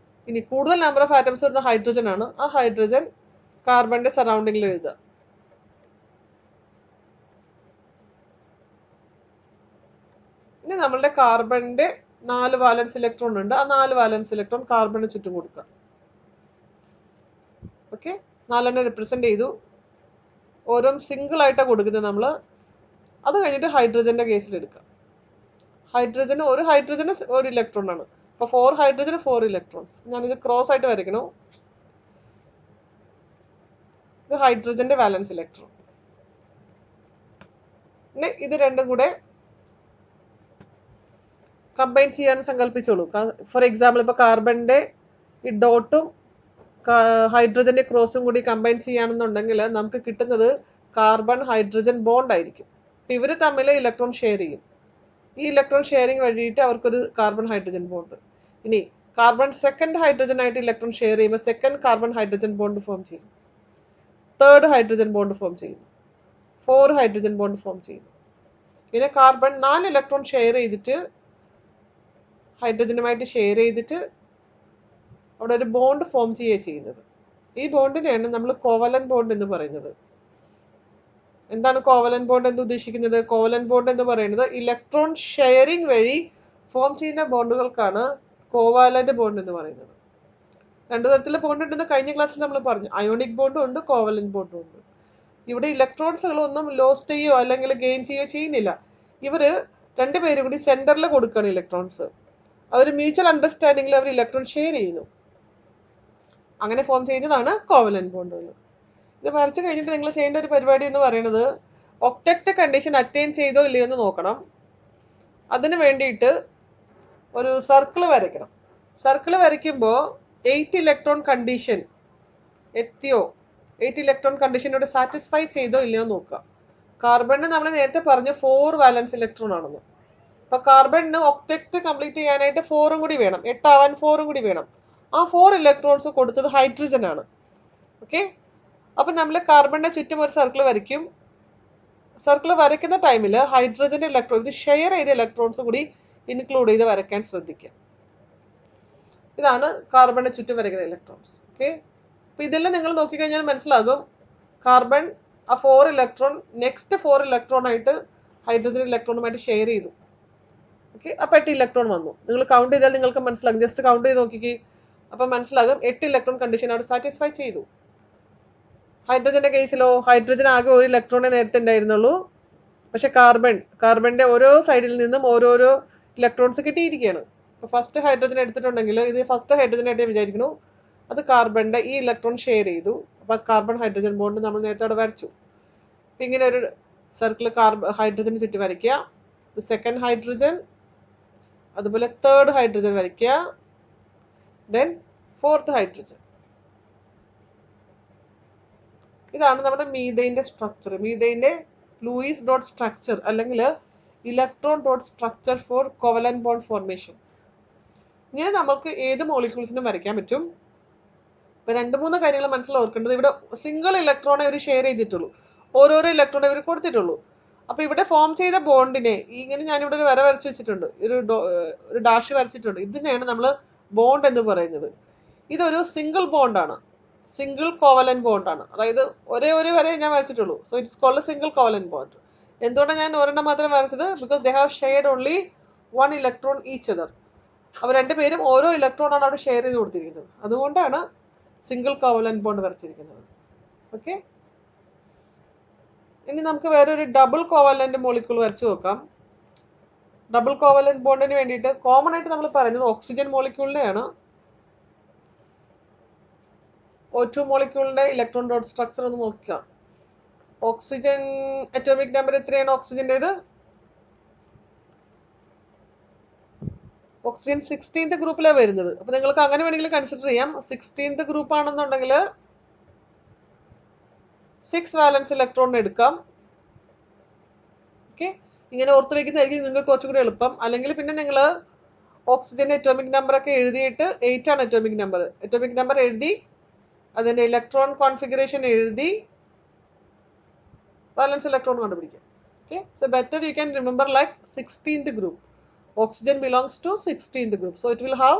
ഇനി കൂടുതൽ നമ്പർ ഓഫ് ആറ്റംസ് വരുന്ന ഹൈഡ്രജൻ ആണ്. ആ ഹൈഡ്രജൻ കാർബണിന്റെ സറൗണ്ടിങ്ങിൽ എഴുതുക. ഇനി നമ്മളുടെ കാർബണിന്റെ 4 വാലൻസ് ഇലക്ട്രോൺ ഉണ്ട്. ആ 4 വാലൻസ് ഇലക്ട്രോൺ കാർബണിന് ചുറ്റും കൊടുക്കുക. ഓക്കെ, 4 റെപ്രസെന്റ് ചെയ്തു. ഓരോ സിംഗിൾ ആയിട്ടാണ് കൊടുക്കുന്നത് നമ്മൾ. അത് കഴിഞ്ഞിട്ട് ഹൈഡ്രജന്റെ കേസിൽ എടുക്കുക. ഒരു ഹൈഡ്രജന് 1 ഇലക്ട്രോൺ ആണ്. അപ്പോൾ 4 ഹൈഡ്രജന് 4 ഇലക്ട്രോൺസ്. ഞാനിത് ക്രോസ് ആയിട്ട് വരയ്ക്കണു. ഇത് ഹൈഡ്രജന്റെ വാലൻസ് ഇലക്ട്രോൺ. പിന്നെ ഇത് രണ്ടും കൂടെ കമ്പൈൻ ചെയ്യാൻ സങ്കല്പിച്ചോളൂ. ഫോർ എക്സാമ്പിൾ ഇപ്പോൾ കാർബണിന്റെ ഈ ഡോട്ടും ഹൈഡ്രജന്റെ ക്രോസും കൂടി കമ്പൈൻ ചെയ്യാണെന്നുണ്ടെങ്കിൽ നമുക്ക് കിട്ടുന്നത് കാർബൺ ഹൈഡ്രജൻ ബോണ്ട് ആയിരിക്കും. അപ്പം ഇവർ തമ്മിൽ ഇലക്ട്രോൺ ഷെയർ ചെയ്യും. ഈ ഇലക്ട്രോൺ ഷെയറിങ് വഴിയിട്ട് അവർക്കൊരു കാർബൺ ഹൈഡ്രജൻ ബോണ്ട്. ഇനി കാർബൺ സെക്കൻഡ് ഹൈഡ്രജൻ ആയിട്ട് ഇലക്ട്രോൺ ഷെയർ ചെയ്യുമ്പോൾ second carbon hydrogen bond form ചെയ്യും. തേർഡ് ഹൈഡ്രജൻ ബോണ്ട് ഫോം ചെയ്യുന്നു. 4 ഹൈഡ്രജൻ ബോണ്ട് ഫോം ചെയ്യുന്നു. പിന്നെ കാർബൺ 4 ഇലക്ട്രോൺ ഷെയർ ചെയ്തിട്ട് ഹൈഡ്രജനുമായിട്ട് ഷെയർ ചെയ്തിട്ട് അവിടെ ഒരു ബോണ്ട് ഫോം ചെയ്യുക ചെയ്യുന്നത്. ഈ ബോണ്ടിനെയാണ് നമ്മൾ കോവലന്റ് ബോണ്ട് എന്ന് പറയുന്നത്. എന്താണ് കോവലന്റ് ബോണ്ട് എന്ന് ഉദ്ദേശിക്കുന്നത്? കോവലന്റ് ബോണ്ട് എന്ന് പറയുന്നത് ഇലക്ട്രോൺ ഷെയറിംഗ് വഴി ഫോം ചെയ്യുന്ന ബോണ്ടുകൾക്കാണ് കോവാലന്റ് ബോണ്ട് എന്ന് പറയുന്നത്. 2 തരത്തിലുള്ള ബോണ്ട് ഉണ്ടെന്ന് കഴിഞ്ഞ ക്ലാസ്സിൽ നമ്മൾ പറഞ്ഞു. അയോണിക് ബോണ്ടും ഉണ്ട്, കോവലന്റ് ബോണ്ടും ഉണ്ട്. ഇവിടെ ഇലക്ട്രോൺസുകളൊന്നും ലോസ്റ്റ് ചെയ്യോ അല്ലെങ്കിൽ ഗെയിൻ ചെയ്യോ ചെയ്യുന്നില്ല. ഇവര് രണ്ടുപേരും കൂടി സെന്ററിൽ കൊടുക്കുകയാണ് ഇലക്ട്രോൺസ്. അവർ മ്യൂച്വൽ അണ്ടർസ്റ്റാൻഡിങ്ങിൽ അവർ ഇലക്ട്രോൺ ഷെയർ ചെയ്യുന്നു. അങ്ങനെ ഫോം ചെയ്യുന്നതാണ് കോവലന്റ് ബോണ്ടുകൾ. ഇത് വരച്ച് കഴിഞ്ഞിട്ട് നിങ്ങൾ ചെയ്യേണ്ട ഒരു പരിപാടി എന്ന് പറയുന്നത് ഒക്ടക്റ്റ് കണ്ടീഷൻ അറ്റൈൻ ചെയ്തോ ഇല്ലയോ എന്ന് നോക്കണം. അതിന് വേണ്ടിയിട്ട് ഒരു സർക്കിൾ വരയ്ക്കണം. സർക്കിൾ വരയ്ക്കുമ്പോൾ 8 ഇലക്ട്രോൺ കണ്ടീഷൻ എത്തിയോ, 8 ഇലക്ട്രോൺ കണ്ടീഷനോട് സാറ്റിസ്ഫൈ ചെയ്തോ ഇല്ലയോ നോക്കുക. കാർബണിന് നമ്മൾ നേരത്തെ പറഞ്ഞു 4 വാലൻസ് ഇലക്ട്രോൺ ആണെന്ന്. അപ്പൊ കാർബണിന് ഒക്ടക്റ്റ് കംപ്ലീറ്റ് ചെയ്യാനായിട്ട് 4 കൂടി വേണം. 8 ആവാൻ 4 കൂടി വേണം. ആ 4 ഇലക്ട്രോൺസ് കൊടുത്തത് ഹൈഡ്രജൻ ആണ്. ഓക്കെ, അപ്പൊ നമ്മൾ കാർബണിന്റെ ചുറ്റും ഒരു സർക്കിൾ വരയ്ക്കും. സർക്കിൾ വരയ്ക്കുന്ന ടൈമിൽ ഹൈഡ്രജന്റെ ഇലക്ട്രോൺ ഇത് ഷെയർ ചെയ്ത ഇലക്ട്രോൺസ് കൂടി ഇൻക്ലൂഡ് ചെയ്ത് വരയ്ക്കാൻ ശ്രദ്ധിക്കുക. ഇതാണ് കാർബണിന് ചുറ്റും വരയ്ക്കുന്ന ഇലക്ട്രോൺസ്. ഓക്കെ, അപ്പൊ ഇതെല്ലാം നിങ്ങൾ നോക്കിക്കഴിഞ്ഞാൽ മനസ്സിലാകും കാർബൺ ആ 4 ഇലക്ട്രോൺ നെക്സ്റ്റ് 4 ഇലക്ട്രോൺ ആയിട്ട് ഹൈഡ്രജൻ ഇലക്ട്രോണുമായിട്ട് ഷെയർ ചെയ്തു. ഓക്കെ, അപ്പൊ 8 ഇലക്ട്രോൺ വന്നു. നിങ്ങൾ കൗണ്ട് ചെയ്താൽ നിങ്ങൾക്ക് മനസ്സിലാകും. ജസ്റ്റ് കൗണ്ട് ചെയ്ത് നോക്കിക്കേ, അപ്പൊ മനസ്സിലാകും 8 ഇലക്ട്രോൺ കണ്ടീഷൻ അവിടെ സാറ്റിസ്ഫൈ ചെയ്തു. ഹൈഡ്രജന്റെ കേസിലോ ഹൈഡ്രജൻ ആകെ 1 ഇലക്ട്രോണേ നേരത്തെ ഉണ്ടായിരുന്നുള്ളൂ. പക്ഷെ കാർബണിന്റെ ഓരോ സൈഡിൽ നിന്നും ഓരോരോ ഇലക്ട്രോൺസ് കിട്ടിയിരിക്കുകയാണ്. ഇപ്പൊ ഫസ്റ്റ് ഹൈഡ്രജൻ എടുത്തിട്ടുണ്ടെങ്കിൽ ഇത് ഫസ്റ്റ് ഹൈഡ്രജൻ ആയിട്ട് വിചാരിക്കുന്നു. അത് കാർബണിന്റെ ഈ ഇലക്ട്രോൺ ഷെയർ ചെയ്തു. അപ്പൊ കാർബൺ ഹൈഡ്രജൻ ബോണ്ട് നമ്മൾ നേരത്തെ അവിടെ വരച്ചു. ഇങ്ങനെ ഒരു സർക്കിൾ ഹൈഡ്രജന് ചുറ്റി വരയ്ക്കുക. സെക്കൻഡ് ഹൈഡ്രജൻ, അതുപോലെ തേർഡ് ഹൈഡ്രജൻ വരയ്ക്കുക, ദെൻ ഫോർത്ത് ഹൈഡ്രജൻ. ഇതാണ് നമ്മുടെ മീഥൈൻ്റെ സ്ട്രക്ചർ. മീഥൈൻ്റെ ലൂയിസ് ഡോട്ട് സ്ട്രക്ചർ അല്ലെങ്കിൽ electron dot structure four covalent bond formation. ഇങ്ങനെ നമുക്ക് ഏത് മോളിക്യൂൾസിനും വരയ്ക്കാൻ പറ്റും. ഇപ്പൊ 2-3 കാര്യങ്ങൾ മനസ്സിൽ ഓർക്കേണ്ടത്, ഇവിടെ സിംഗിൾ ഇലക്ട്രോണെ ഒരു ഷെയർ ചെയ്തിട്ടുള്ളൂ, ഓരോരോ ഇലക്ട്രോണെ ഇവർ കൊടുത്തിട്ടുള്ളൂ. അപ്പൊ ഇവിടെ ഫോം ചെയ്ത ബോണ്ടിനെ ഇങ്ങനെ ഞാനിവിടെ ഒരു വര വരച്ചു വെച്ചിട്ടുണ്ട്, ഒരു ഡാഷ് വരച്ചിട്ടുണ്ട്. ഇതിനെയാണ് നമ്മൾ ബോണ്ട് എന്ന് പറയുന്നത്. ഇതൊരു സിംഗിൾ ബോണ്ടാണ്, സിംഗിൾ കോവലന്റ് ബോണ്ടാണ്. അതായത് ഒരേ ഒരു വരെ ഞാൻ വരച്ചിട്ടുള്ളൂ. So it's called a single covalent bond. എന്തുകൊണ്ടാണ് ഞാൻ ഒരെണ്ണം മാത്രം വരച്ചത്? Because they have shared only 1 electron each other. അവർ രണ്ടുപേരും ഓരോ ഇലക്ട്രോൺ ആണ് അവിടെ ഷെയർ ചെയ്ത് കൊടുത്തിരിക്കുന്നത്. അതുകൊണ്ടാണ് സിംഗിൾ കോവലന്റ് ബോണ്ട് വരച്ചിരിക്കുന്നത്. ഓക്കെ, ഇനി നമുക്ക് വേറൊരു ഡബിൾ കോവലന്റ് മോളിക്യൂൾ വരച്ചു നോക്കാം. ഡബിൾ കോവലന്റ് ബോണ്ടിന് വേണ്ടിയിട്ട് കോമൺ ആയിട്ട് നമ്മൾ പറയുന്നത് ഓക്സിജൻ മോളിക്യൂളിനെയാണ്. O2 മോളിക്യൂളിന്റെ ഇലക്ട്രോൺ ഡോട്ട് സ്ട്രക്ചർ ഒന്ന് നോക്കാം. ഓക്സിജൻ അറ്റോമിക് നമ്പർ എത്രയാണ് ഓക്സിജൻ്റെത്? ഓക്സിജൻ 16th ഗ്രൂപ്പിലാണ് വരുന്നത്. അപ്പോൾ നിങ്ങൾക്ക് അങ്ങനെ വേണമെങ്കിൽ കൺസിഡർ ചെയ്യാം. 16th ഗ്രൂപ്പ് ആണെന്നുണ്ടെങ്കിൽ 6 വാലൻസ് ഇലക്ട്രോൺ എടുക്കാം. ഓക്കെ, ഇങ്ങനെ ഓർത്ത് വയ്ക്കുന്നതായിരിക്കും നിങ്ങൾക്ക് കുറച്ചും കൂടി എളുപ്പം. അല്ലെങ്കിൽ പിന്നെ നിങ്ങൾ ഓക്സിജന്റെ അറ്റോമിക് നമ്പർ ഒക്കെ എഴുതിയിട്ട് 8 ആണ് അറ്റോമിക് നമ്പർ എഴുതി അതിന്റെ ഇലക്ട്രോൺ കോൺഫിഗറേഷൻ എഴുതി വാലൻസ് ഇലക്ട്രോൺ കണ്ടുപിടിക്കാം. Okay, so better you can remember like 16th group. Oxygen belongs to 16th group, so it will have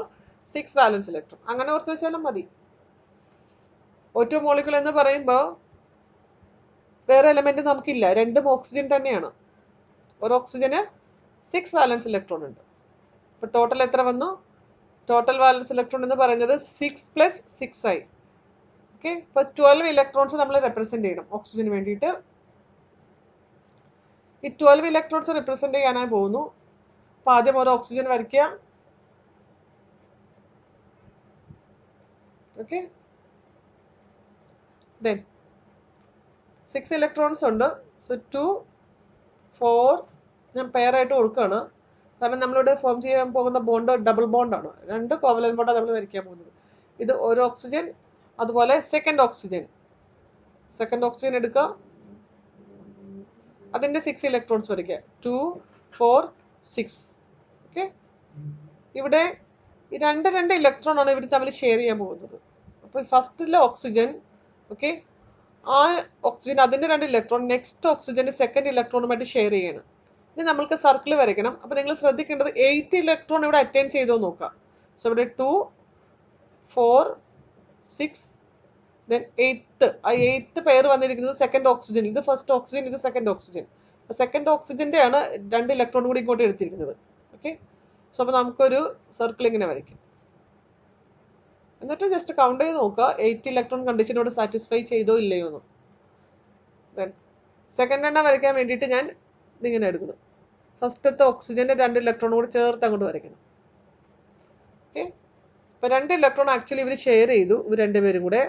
6 valence electron. അങ്ങനെ ഓർത്ത് വെച്ചാലും മതി. O2 മോളിക്യൂൾ എന്ന് പറയുമ്പോൾ വേറെ എലമെന്റ് നമുക്കില്ല, രണ്ടും ഓക്സിജൻ തന്നെയാണ്. ഒരു ഓക്സിജന് 6 വാലൻസ് ഇലക്ട്രോൺ ഉണ്ട്. അപ്പോൾ ടോട്ടൽ എത്ര വന്നു? ടോട്ടൽ വാലൻസ് ഇലക്ട്രോൺ എന്ന് പറയുന്നത് 6 + 6 ആയി. ഓക്കെ, ഇപ്പോൾ 12 ഇലക്ട്രോൺസ് നമ്മൾ റെപ്രസെന്റ് ചെയ്യണം ഓക്സിജന് വേണ്ടിയിട്ട്. ഈ 12 ഇലക്ട്രോൺസ് റെപ്രസെന്റ് ചെയ്യാനായി പോകുന്നു. അപ്പോൾ ആദ്യം ഒരു ഓക്സിജൻ വരയ്ക്കുക. ഓക്കെ, ദെൻ 6 ഇലക്ട്രോൺസ് ഉണ്ട്. സോ 2 4 ഞാൻ പെയറായിട്ട് കൊടുക്കുകയാണ്. കാരണം നമ്മളിവിടെ ഫോം ചെയ്യാൻ പോകുന്ന ബോണ്ട് ഡബിൾ ബോണ്ടാണ്. 2 കോവലന്റ് ബോണ്ടാണ് നമ്മൾ വരയ്ക്കാൻ പോകുന്നത്. ഇത് ഒരു ഓക്സിജൻ, അതുപോലെ സെക്കൻഡ് ഓക്സിജൻ എടുക്കുക, അതിന്റെ 6 ഇലക്ട്രോൺസ് വരയ്ക്കുക. 2 4 6. ഓക്കെ, ഇവിടെ ഈ രണ്ട് ഇലക്ട്രോൺ ആണ് ഇവർ തമ്മിൽ ഷെയർ ചെയ്യാൻ പോകുന്നത്. അപ്പോൾ ഫസ്റ്റിലെ ഓക്സിജൻ, ഓക്കെ, ആ ഓക്സിജൻ അതിന്റെ 2 ഇലക്ട്രോൺ നെക്സ്റ്റ് ഓക്സിജന്റെ സെക്കൻഡ് ഇലക്ട്രോണുമായിട്ട് ഷെയർ ചെയ്യണം. ഇനി നമ്മൾക്ക് സർക്കിൾ വരയ്ക്കണം. അപ്പോൾ നിങ്ങൾ ശ്രദ്ധിക്കേണ്ടത് 8 ഇലക്ട്രോൺ ഇവിടെ അറ്റൈൻ ചെയ്തോ നോക്കാം. സോ ഇവിടെ 2 4 6 ദെൻ 8th, ആ 8th പെയർ വന്നിരിക്കുന്നത് സെക്കൻഡ് ഓക്സിജൻ. ഇത് ഫസ്റ്റ് ഓക്സിജൻ, ഇത് സെക്കൻഡ് ഓക്സിജൻ. സെക്കൻഡ് ഓക്സിജന്റെ ആണ് 2 ഇലക്ട്രോൺ കൂടി ഇങ്ങോട്ട് എടുത്തിരിക്കുന്നത്. ഓക്കെ, സോ അപ്പോൾ നമുക്കൊരു സർക്കിൾ ഇങ്ങനെ വരയ്ക്കും. എന്നിട്ട് ജസ്റ്റ് കൗണ്ട് ചെയ്ത് നോക്കുക 8 ഇലക്ട്രോൺ കണ്ടീഷനോട് സാറ്റിസ്ഫൈ ചെയ്തോ ഇല്ലയോ എന്ന്. ദെൻ സെക്കൻഡ് എണ്ണം വരയ്ക്കാൻ വേണ്ടിയിട്ട് ഞാൻ ഇതിങ്ങനെ എടുക്കുന്നു. ഫസ്റ്റത്തെ ഓക്സിജന്റെ 2 ഇലക്ട്രോൺ കൂടി ചേർത്ത് അങ്ങോട്ട് വരയ്ക്കുന്നു. ഓക്കെ, അപ്പോൾ 2 ഇലക്ട്രോൺ ആക്ച്വലി ഇവർ ഷെയർ ചെയ്തു, ഇവർ രണ്ടുപേരും കൂടെ.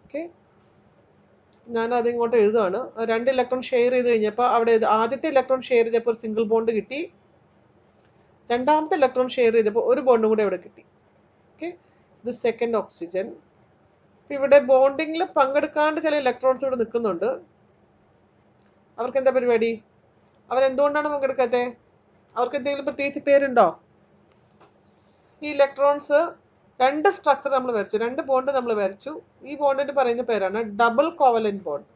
ഓക്കെ, ഞാൻ അതിങ്ങോട്ട് എഴുതുകയാണ്. 2 ഇലക്ട്രോൺ ഷെയർ ചെയ്ത് കഴിഞ്ഞപ്പോൾ അവിടെ ആദ്യത്തെ ഇലക്ട്രോൺ ഷെയർ ചെയ്തപ്പോൾ ഒരു സിംഗിൾ ബോണ്ട് കിട്ടി. രണ്ടാമത്തെ ഇലക്ട്രോൺ ഷെയർ ചെയ്തപ്പോൾ ഒരു ബോണ്ടും കൂടെ ഇവിടെ കിട്ടി. ഓക്കെ, ഇത് സെക്കൻഡ് ഓക്സിജൻ. ഇവിടെ ബോണ്ടിങ്ങിൽ പങ്കെടുക്കാണ്ട് ചില ഇലക്ട്രോൺസ് ഇവിടെ നിൽക്കുന്നുണ്ട്. അവർക്ക് എന്താ പരിപാടി? അവരെന്തുകൊണ്ടാണ് പങ്കെടുക്കാത്തത്? അവർക്ക് എന്തെങ്കിലും പ്രത്യേകിച്ച് പേരുണ്ടോ? ഈ ഇലക്ട്രോൺസ് 2 സ്ട്രക്ചർ നമ്മൾ വരച്ചു, 2 ബോണ്ട് നമ്മൾ വരച്ചു. ഈ ബോണ്ടിന് പറയുന്ന പേരാണ് double covalent bond.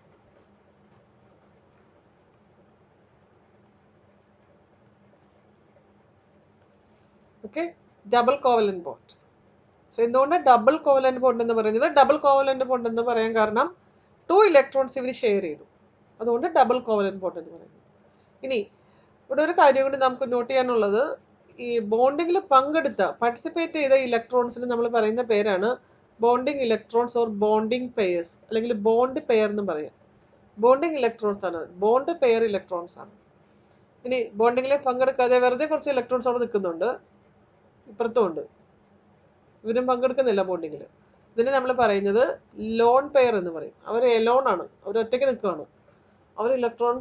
Okay, double covalent bond. So എന്തുകൊണ്ട് ഡബിൾ കോവലന്റ് ബോണ്ട് എന്ന് പറയുന്നത്? ഡബിൾ കോവലന്റ് ബോണ്ട് എന്ന് പറയാൻ കാരണം 2 ഇലക്ട്രോൺസ് ഇവർ ഷെയർ ചെയ്തു, അതുകൊണ്ട് ഡബിൾ കോവലന്റ് ബോണ്ട് എന്ന് പറയുന്നത്. ഇനി ഇവിടെ ഒരു കാര്യം കൂടി നമുക്ക് നോട്ട് ചെയ്യാനുള്ളത്, ഈ ബോണ്ടിങ്ങിൽ പാർട്ടിസിപ്പേറ്റ് ചെയ്ത ഇലക്ട്രോൺസിന് നമ്മൾ പറയുന്ന പേരാണ് bonding electrons or bonding pairs, അല്ലെങ്കിൽ ബോണ്ട് പെയർ എന്ന് പറയാം. ബോണ്ടിങ് ഇലക്ട്രോൺസ് ആണ്, ബോണ്ട് പെയർ ഇലക്ട്രോൺസ് ആണ്. ഇനി ബോണ്ടിങ്ങിൽ പങ്കെടുക്കാതെ വെറുതെ കുറച്ച് ഇലക്ട്രോൺസ് അവിടെ നിൽക്കുന്നുണ്ട്, ഇപ്പുറത്തും ഉണ്ട്, ഇവരും പങ്കെടുക്കുന്നില്ല ബോണ്ടിങ്ങിൽ. ഇതിന് നമ്മൾ പറയുന്നത് ലോൺ പെയർ എന്ന് പറയും. അവർ എലോൺ ആണ്, അവർ ഒറ്റയ്ക്ക് നിൽക്കുകയാണ്, അവർ ഇലക്ട്രോൺ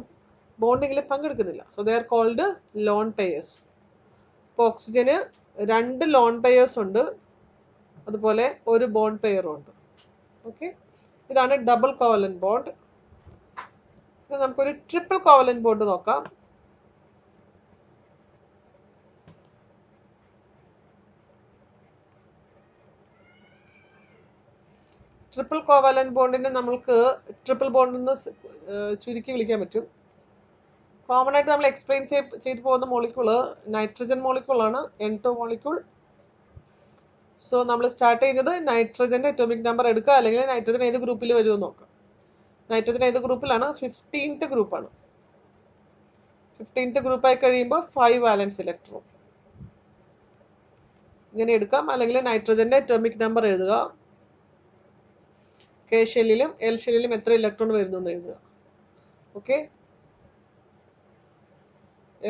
ബോണ്ടിങ്ങിൽ പങ്കെടുക്കുന്നില്ല. So they are called lone pairs. ഇപ്പോൾ ഓക്സിജന് 2 ലോൺ പെയർസ് ഉണ്ട്, അതുപോലെ ഒരു ബോണ്ട് പെയറും ഉണ്ട്. ഓക്കെ, ഇതാണ് ഡബിൾ കോവലന്റ് ബോണ്ട്. നമുക്കൊരു ട്രിപ്പിൾ കോവലന്റ് ബോണ്ട് നോക്കാം. ട്രിപ്പിൾ കോവലന്റ് ബോണ്ടിനെ നമ്മൾക്ക് ട്രിപ്പിൾ ബോണ്ട് എന്ന് ചുരുക്കി വിളിക്കാൻ പറ്റും. കോമൺ ആയിട്ട് നമ്മൾ എക്സ്പ്ലെയിൻ ചെയ്തു പോകുന്ന മോളിക്യൂള് നൈട്രജൻ മോളിക്യൂളാണ്, N2 മോളിക്യൂൾ. സോ നമ്മൾ സ്റ്റാർട്ട് ചെയ്യുന്നത് നൈട്രജന്റെ അറ്റോമിക് നമ്പർ എടുക്കുക, അല്ലെങ്കിൽ നൈട്രജൻ ഏത് ഗ്രൂപ്പിൽ വരുമെന്ന് നോക്കാം. നൈട്രജൻ ഏത് ഗ്രൂപ്പിലാണ്? 15th ഗ്രൂപ്പാണ്. 15th ഗ്രൂപ്പായി കഴിയുമ്പോൾ 5 വാലൻസ് ഇലക്ട്രോൺ ഇങ്ങനെ എടുക്കാം. അല്ലെങ്കിൽ നൈട്രജന്റെ അറ്റോമിക് നമ്പർ എഴുതുക, K ഷെല്ലിലും L ഷെല്ലിലും എത്ര ഇലക്ട്രോൺ വരുന്നു എന്ന് എഴുതുക. ഓക്കെ,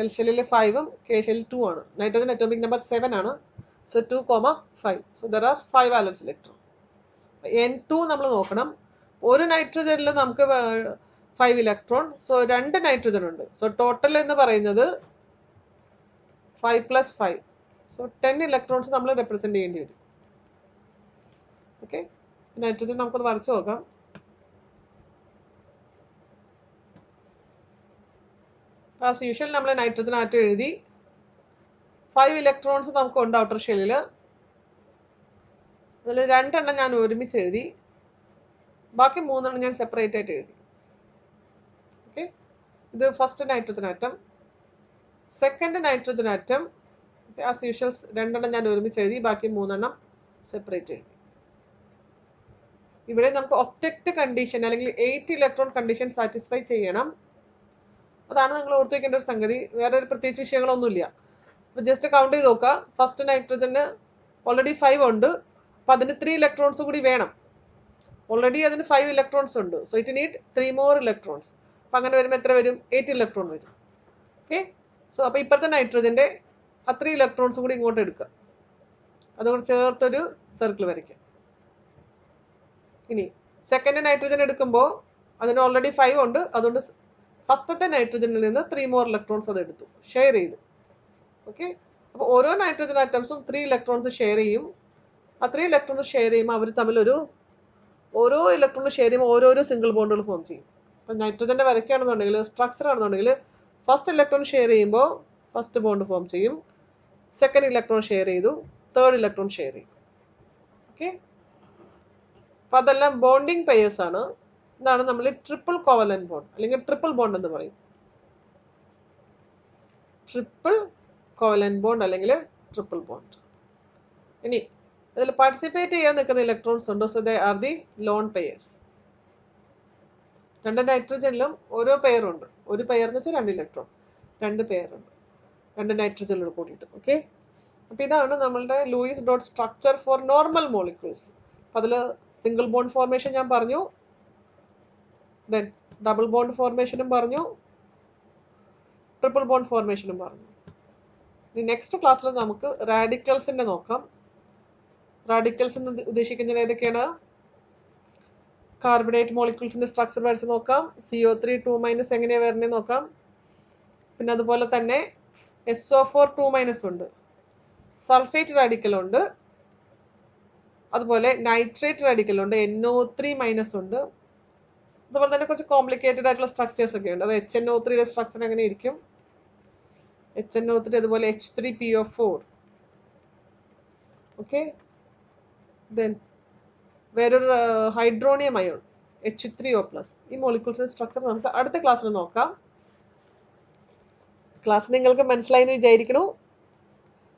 L ഷെല്ലിൽ 5ഉം K ഷെല്ലിൽ 2 ആണ്. നൈട്രജൻ അറ്റോമിക് നമ്പർ 7 ആണ്. So 2, 5. So there are 5 വാലൻസ് electron. N2 നമ്മൾ നോക്കണം. ഒരു നൈട്രജനിൽ നമുക്ക് 5 ഇലക്ട്രോൺ, സോ 2 നൈട്രജൻ ഉണ്ട്. സോ ടോട്ടൽ എന്ന് പറയുന്നത് 5 + 5. സോ 10 ഇലക്ട്രോൺസ് നമ്മൾ റെപ്രസെന്റ് ചെയ്യേണ്ടി വരും. ഓക്കെ, നൈട്രജൻ നമുക്കത് വരച്ചു നോക്കാം. ആസ് യൂഷ്വൽ നമ്മൾ നൈട്രജൻ ആറ്റം എഴുതി. 5 ഇലക്ട്രോൺസ് നമുക്കുണ്ട് ഔട്ടർ ഷെല്ലിൽ. അതിൽ 2 എണ്ണം ഞാൻ ഒരുമിച്ച് എഴുതി, ബാക്കി 3 എണ്ണം ഞാൻ സെപ്പറേറ്റ് ആയിട്ട് എഴുതി. ഓക്കെ, ഇത് first nitrogen atom. Second nitrogen atom as usual 2 എണ്ണം ഞാൻ ഒരുമിച്ച് എഴുതി, ബാക്കി 3 എണ്ണം സെപ്പറേറ്റ് എഴുതി. ഇവിടെ നമുക്ക് ഒക്ടറ്റ് കണ്ടീഷൻ അല്ലെങ്കിൽ 8 ഇലക്ട്രോൺ കണ്ടീഷൻ സാറ്റിസ്ഫൈ ചെയ്യണം. അതാണ് നിങ്ങൾ ഓർത്തു വെക്കേണ്ട ഒരു സംഗതി. വേറെ ഒരു പ്രത്യേകിച്ച് വിഷയങ്ങളൊന്നുമില്ല. അപ്പോൾ ജസ്റ്റ് കൗണ്ട് ചെയ്ത് നോക്കുക. ഫസ്റ്റ് നൈട്രജന് ഓൾറെഡി 5 ഉണ്ട്, അപ്പോൾ അതിന് 3 ഇലക്ട്രോൺസ് കൂടി വേണം. ഓൾറെഡി അതിന് 5 ഇലക്ട്രോൺസ് ഉണ്ട്, so it need 3 more electrons. അപ്പം അങ്ങനെ വരുമ്പോൾ എത്ര വരും? 8 ഇലക്ട്രോൺ വരും. ഓക്കെ, സോ അപ്പോൾ ഇപ്പോഴത്തെ നൈട്രജൻ്റെ 3 ഇലക്ട്രോൺസ് കൂടി ഇങ്ങോട്ട് എടുക്കുക. അതുകൊണ്ട് ചേർത്തൊരു സർക്കിൾ വരയ്ക്കുക. ഇനി സെക്കൻഡ് നൈട്രജൻ എടുക്കുമ്പോൾ അതിന് ഓൾറെഡി 5 ഉണ്ട്, അതുകൊണ്ട് ഫസ്റ്റത്തെ നൈട്രജനിൽ നിന്ന് 3 more ഇലക്ട്രോൺസ് അത് എടുത്തു, ഷെയർ ചെയ്തു. ഓക്കെ, അപ്പോൾ ഓരോ നൈട്രജൻ ആറ്റംസും 3 ഇലക്ട്രോൺസ് ഷെയർ ചെയ്യും. ആ 3 ഇലക്ട്രോൺസ് ഷെയർ ചെയ്യുമ്പോൾ അവർ തമ്മിലൊരു ഓരോ ഇലക്ട്രോൺ ഷെയർ ചെയ്യുമ്പോൾ ഓരോരോ സിംഗിൾ ബോണ്ടുകൾ ഫോം ചെയ്യും. അപ്പം നൈട്രജൻ്റെ വരയ്ക്കുകയാണെന്നുണ്ടെങ്കിൽ, സ്ട്രക്ചർ ആണെന്നുണ്ടെങ്കിൽ, ഫസ്റ്റ് ഇലക്ട്രോൺ ഷെയർ ചെയ്യുമ്പോൾ ഫസ്റ്റ് ബോണ്ട് ഫോം ചെയ്യും, സെക്കൻഡ് ഇലക്ട്രോൺ ഷെയർ ചെയ്തു, തേർഡ് ഇലക്ട്രോൺ ഷെയർ ചെയ്യും. ഓക്കെ, അപ്പം അതെല്ലാം ബോണ്ടിങ് പെയേഴ്സ് ആണ്. ഇതാണ് നമ്മൾ ട്രിപ്പിൾ കോവലന്റ് ബോണ്ട് അല്ലെങ്കിൽ ട്രിപ്പിൾ ബോണ്ട് എന്ന് പറയും. ട്രിപ്പിൾ കോവലന്റ് ബോണ്ട് അല്ലെങ്കിൽ ട്രിപ്പിൾ ബോണ്ട്. ഇനി ഇതിൽ പാർട്ടിസിപ്പേറ്റ് ചെയ്യാൻ നിൽക്കുന്ന ഇലക്ട്രോൺസ് ഉണ്ട്, so they are the lone pairs. 2 നൈട്രജനിലും ഓരോ പെയറുണ്ട്. ഒരു പെയർ എന്ന് വെച്ചാൽ 2 ഇലക്ട്രോൺ, 2 പെയറുണ്ട് 2 നൈട്രജനിൽ കൂടിയിട്ട്. ഓക്കെ, അപ്പോൾ ഇതാണ് നമ്മളുടെ Lewis dot structure for normal molecules. അപ്പം അതിൽ സിംഗിൾ ബോണ്ട് ഫോർമേഷൻ ഞാൻ പറഞ്ഞു, ദെൻ ഡബിൾ ബോണ്ട് ഫോർമേഷനും പറഞ്ഞു, ട്രിപ്പിൾ ബോണ്ട് ഫോർമേഷനും പറഞ്ഞു. ഇനി നെക്സ്റ്റ് ക്ലാസ്സിൽ നമുക്ക് റാഡിക്കൽസിൻ്റെ നോക്കാം. റാഡിക്കൽസ് എന്ന് ഉദ്ദേശിക്കുന്നത് ഏതൊക്കെയാണ്? കാർബണേറ്റ് മോളിക്യൂൾസിന്റെ സ്ട്രക്ചർ വരച്ച് നോക്കാം. CO3 2- എങ്ങനെയാണ് വരുന്നത് നോക്കാം. പിന്നെ അതുപോലെ തന്നെ SO4 2- ഉണ്ട്, സൾഫേറ്റ് റാഡിക്കൽ ഉണ്ട്, അതുപോലെ നൈട്രേറ്റ് റാഡിക്കൽ ഉണ്ട്, NO3- ഉണ്ട്. അതുപോലെ തന്നെ കുറച്ച് കോംപ്ലിക്കേറ്റഡ് ആയിട്ടുള്ള സ്ട്രക്ചേഴ്സ് ഒക്കെ ഉണ്ട്. അത് HNO3യുടെ സ്ട്രക്ചർ എങ്ങനെ ഇരിക്കും? HNO3 അതുപോലെ H3PO4. ഓക്കെ, ദെൻ വേറൊരു ഹൈഡ്രോണിയം അയോൺ H3O+. ഈ മോളിക്യൂൾസിന്റെ സ്ട്രക്ചർ നമുക്ക് അടുത്ത ക്ലാസ്സിൽ നോക്കാം. ക്ലാസ് നിങ്ങൾക്ക് മനസ്സിലായി എന്ന് വിചാരിക്കണു.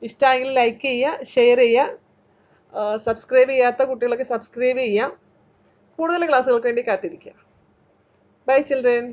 ഇഷ്ടമായെങ്കിൽ ലൈക്ക് ചെയ്യുക, ഷെയർ ചെയ്യുക, സബ്സ്ക്രൈബ് ചെയ്യാത്ത കുട്ടികളൊക്കെ സബ്സ്ക്രൈബ് ചെയ്യാം. കൂടുതൽ ക്ലാസ്സുകൾക്ക് വേണ്ടി കാത്തിരിക്കുക. Bye children.